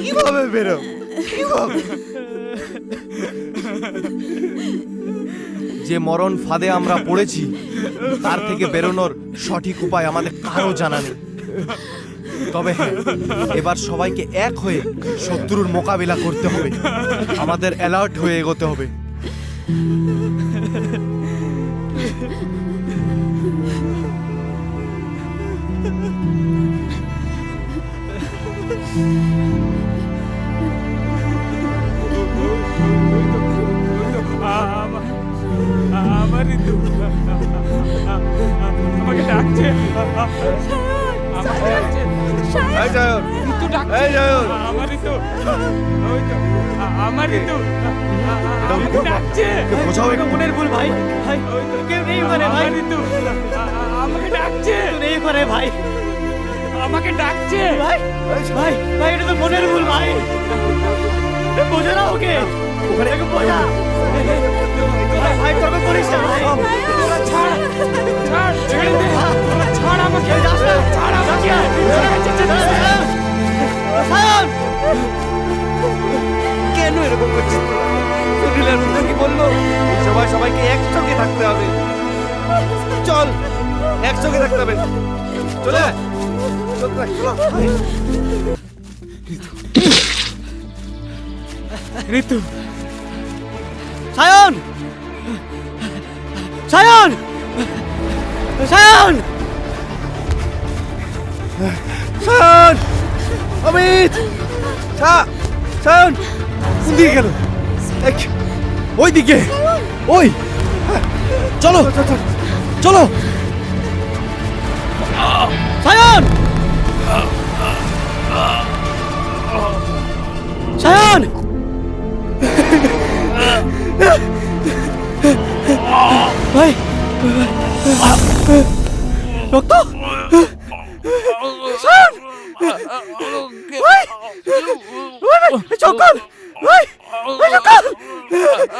কিভাবে বেরো? কিভাবে? যে মরণ ফাঁদে আমরা পড়েছি তার থেকে বেরোনোর সঠিক উপায় আমাদের কারো জানা নেই। তবে হ্যাঁ, এবার সবাইকে এক হয়ে শত্রুর মোকাবিলা করতে হবে। আমাদের অ্যালার্ট হয়ে এগোতে হবে। আমার ঋতু আমাকে ডাকছে, আমাকে ডাকছে। ঋতু ডাকছে, আমার ঋতু, ওই তো আমার ঋতু আমাকে ডাকছে। বোঝাও একটু। মনের ভুল ভাই, ভাই ওই তো কেউ নেই মানে ভাই। আমার ঋতু আমাকে ডাকছে, নেই মানে ভাই, আমাকে ডাকছে। ভাই ভাই ভাই এটা তো মনের ভুল ভাই, বোঝা না ওকে, ওখানে ওকে বোঝা। ভাই তর্ক করিস না ভাই, ছাড় ছাড়, ছেড়ে দে, ছাড় আমাকে, ছাড় আমাকে। কেন এরকম করছিস? সুনীলের মধ্যে কি বললো? সবাই সবাইকে একসঙ্গে থাকতে হবে। চল, একসঙ্গে থাকতে হবে। চলে আয়। ঋতু, সায়ন, সায়ন, সায়ন, সায়ন, অমিত, সায়ন, কোন দিকে গেল? ওই দিকে, ওই চলো চলো। সায়ন, সায়ন, ভাই রক্ত, সায়ন, ভাই চকল, ভাই চকল, ভাই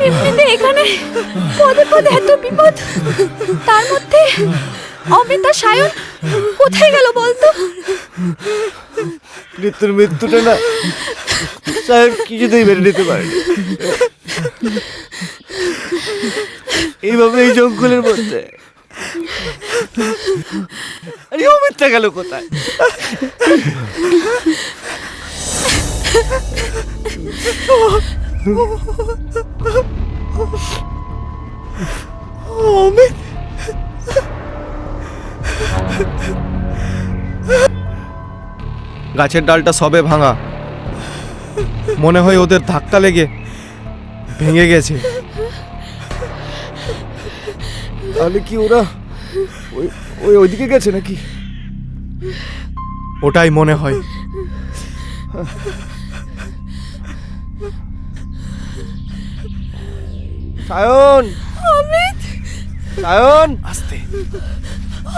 এমনিতে এখানে পদে পদে এত বিপদ, তার মধ্যে অমিত আর সায়ন কোথায় গেল বলতো? ঋতুর মৃত্যুটা না সাহেব কিছুতেই মেনে নিতে পারেনি। এইভাবে এই জঙ্গলের মধ্যে আরে অমিতটা গেল কোথায়? অমিত, গাছের ডালটা সবে ভাঙা, মনে হয় ওদের ধাক্কা লেগে ভেঙে গেছে। তাহলে কি ওরা ওইদিকে গেছে নাকি? ওটাই মনে হয়। সায়ন, অমিত, সায়ন, আস্তে,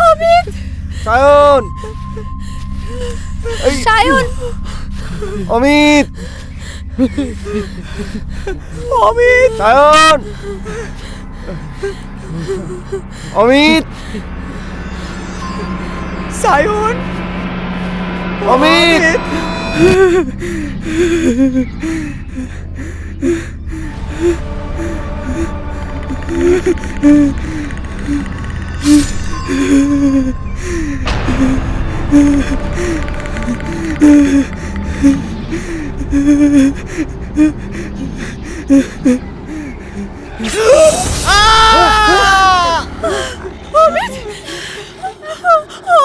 অমিত, সায়ন, সায়ন, অমিত, অমিত, সায়ন। অমিত সায়ন অমিত অমিত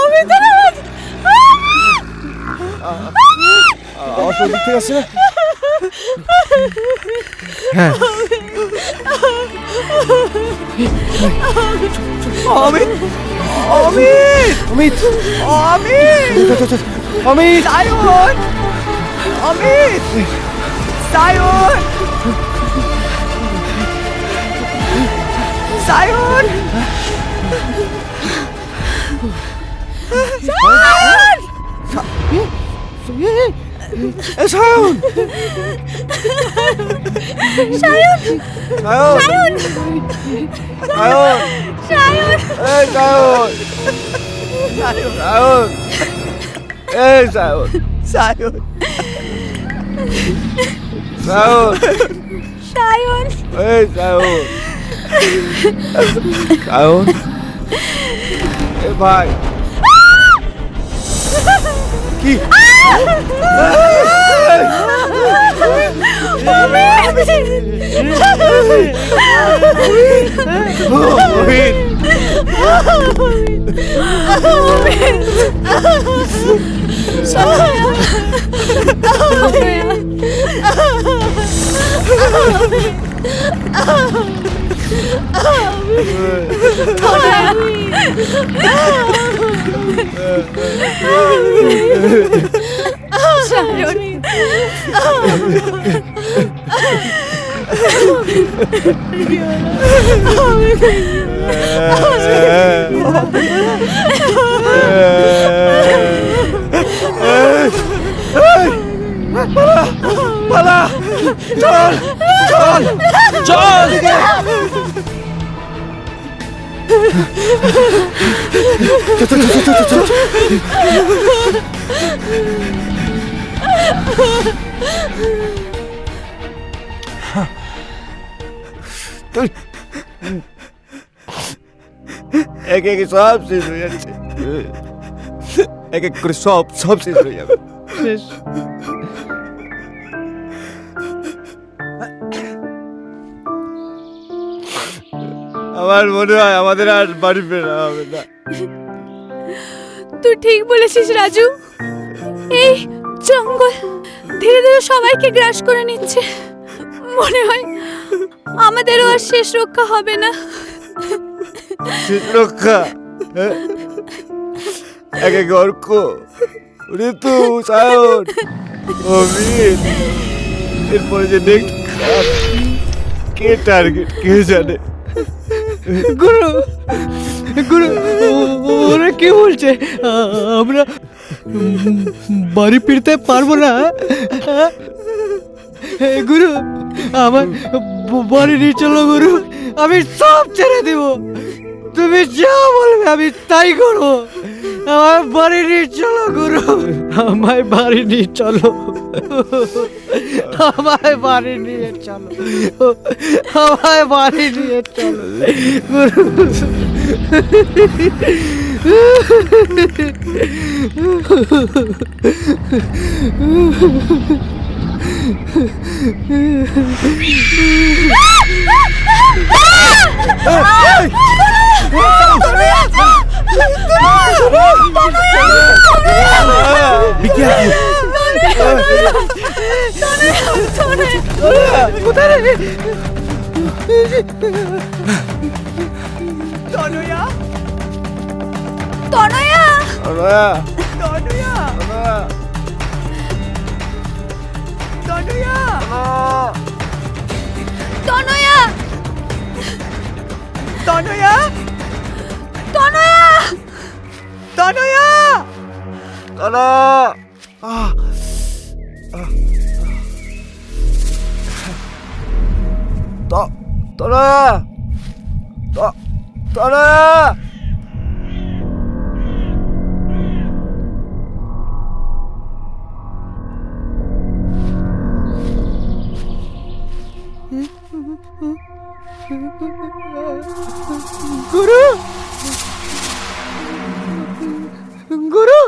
অমিত আওয়াজ ঠিক আছে? হ্যাঁ অমিত অমিত অমিত অমিত অমিত সায়ন অমিত সায়ন সায়ন সায়ন সায়ন সায়ন সায়ন সায়ন এই সায়ন সায়ন এই সায়ন সায়ন সায়ন সায়ন এই সায়ন সায়ন এ ভাই কি পালা চল চল চল এক এক সব শেষ হয়ে যাচ্ছে এক এক করে সব শেষ হয়ে যাবে শেষ আমার মনে হয় আমাদের আর বাড়ি ফেরা হবে না। তুই ঠিক বলেছিস রাজু, এই জঙ্গল ধীরে ধীরে সবাইকে গ্রাস করে নিচ্ছে। মনে হয় আমাদেরও আর শেষ রক্ষা হবে না। শেষ রক্ষা এক এক অর্ক ঋতু সায়ন অমিত, এরপরে যে নেক্সট কে টার্গেট কে জানে। গুরু গুরু ওরা কি বলছে আমরা বাড়ি ফিরতে পারবো না? গুরু আমার বাড়ি নিয়ে চলো গুরু, আমি সব ছেড়ে দিব, তুমি যা বলবে আমি তাই করবো। আমার বাড়ি নিয়ে চলো গুরু, আমায় বাড়ি নিয়ে চলো, আমায় বাড়ি নিয়ে চলো, আমায় বাড়ি নিয়ে চলো গুরু। তনয়া তনয়া তনয়া তনয়া তনয়া তনয়া তনয়া তনয়া তোরা তনয়া! গুরু গুরু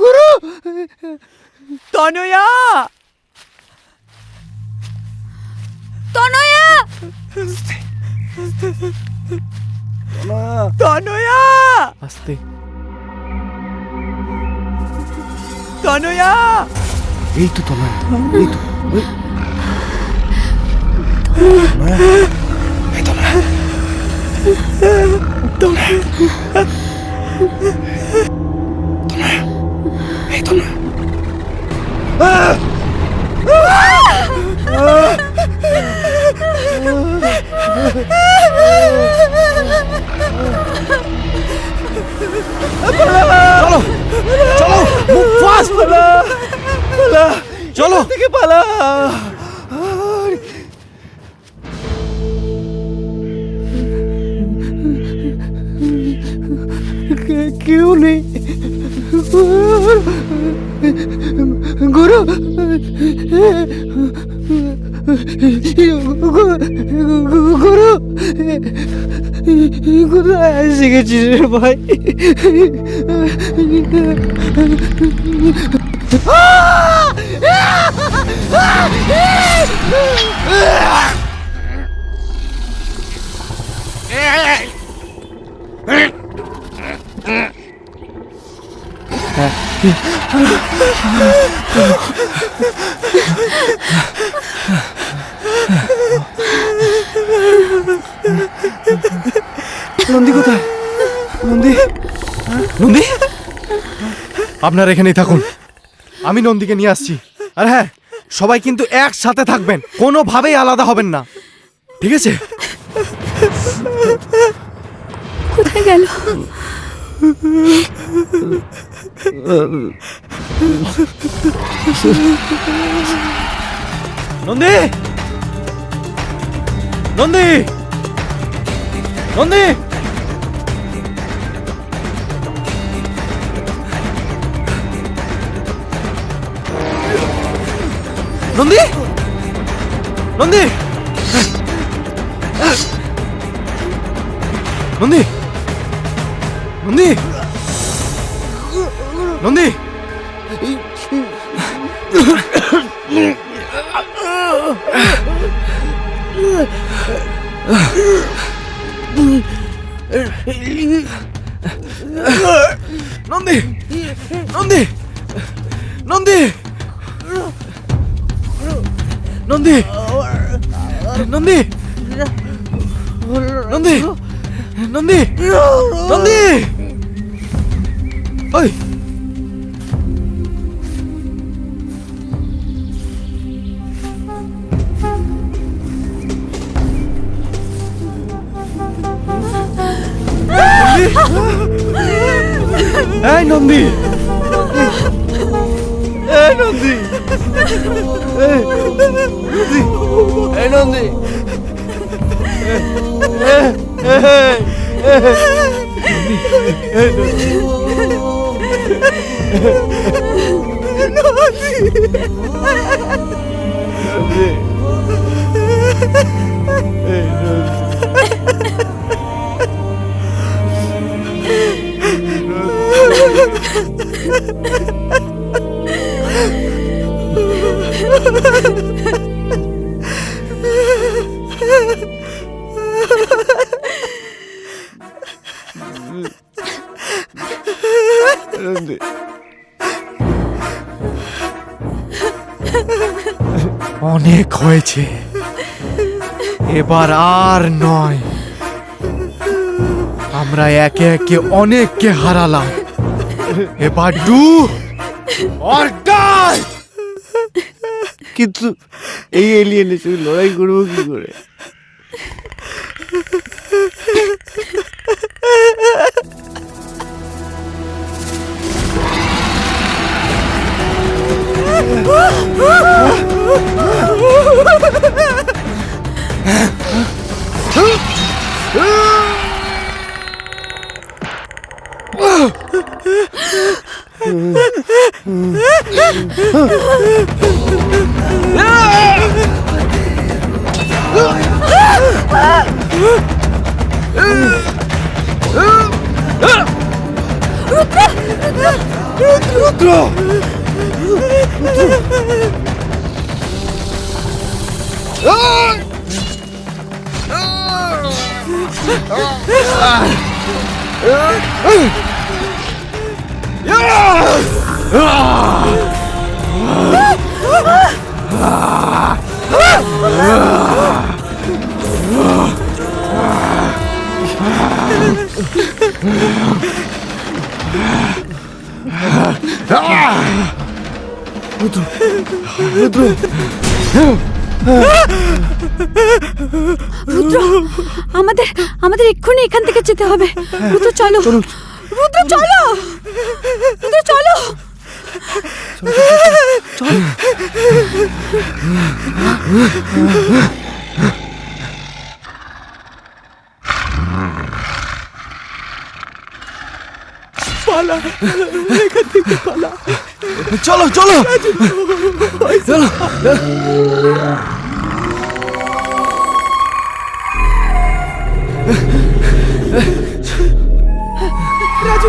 গুরু তনয়া তনয়া! তনয়া আস্তে। তনয়া এই তো তনয়া, এই তো। চলো চলো, মুভ ফাস্ট, চলো থেকে পালা। কেউ নেই গুরু, গুরু কোথায় এসে গেছিস রে ভাই? নন্দী কোথায়? নন্দী, নন্দী, আপনারা এখানেই থাকুন, আমি নন্দীকে নিয়ে আসছি। আর হ্যাঁ, সবাই কিন্তু একসাথে থাকবেন, কোনোভাবেই আলাদা হবেন না, ঠিক আছে? কোথায় গেল? নন্দী, নন্দী, নন্দী, নন্দী, নন্দী, নন্দী, নন্দী, নন্দী, নন্দী, নন্দী, নন্দী, নন্দী, নন্দী, নন্দী, নন্দী, নন্দী, ওই এই নন্দী, এই নন্দী, এই নন্দী, অনেক হয়েছে, এবার আর নয়। আমরা একে একে অনেককে হারালাম, এবার ডু অর ডাই। কিন্তু এই এলিয়েনের সঙ্গে লড়াই করবো কি করে? Ah! রুদ্র! রুদ্র, আমাদের আমাদের এক্ষুনি এখান থেকে যেতে হবে। রুদ্র চলো, রুদ্র চলো, রুদ্র চলো। পালা, এখান থেকে পালা। চলো চলো চলো। রাজু,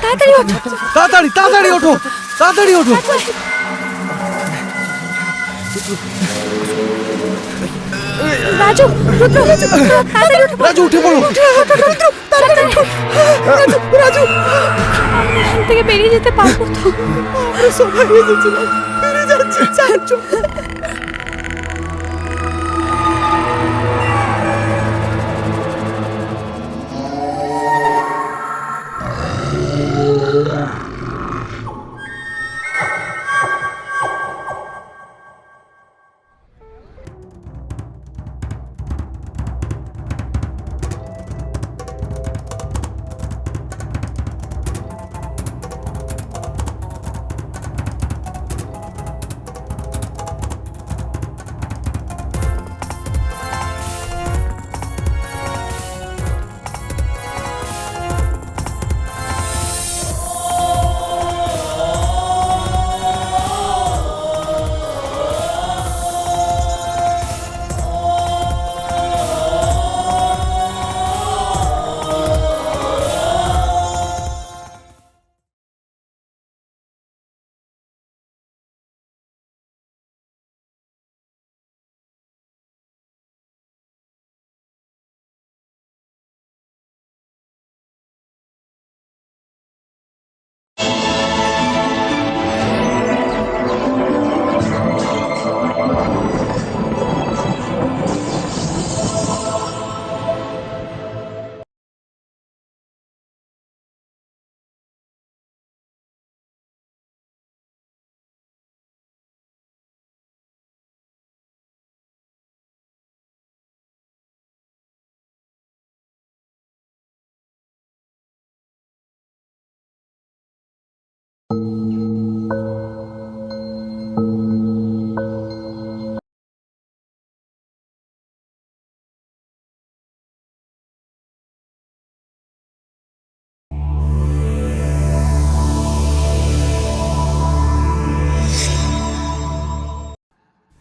তাড়াতাড়ি ওঠো, তাড়াতাড়ি তাড়াতাড়ি ওঠো, তাড়াতাড়ি ওঠো। রাজু, রুদ্র, তাড়াতাড়ি ওঠো। রাজু উঠে পড়ো। রাজু, আমরা এখান থেকে বেরিয়ে যেতে পারবো তো? আমরা সবাই এসেছিলাম, ফিরে যাচ্ছি, চাচ্ছ।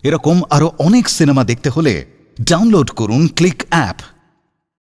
এরকম আরো অনেক সিনেমা দেখতে হলে ডাউনলোড করুন ক্লিক অ্যাপ।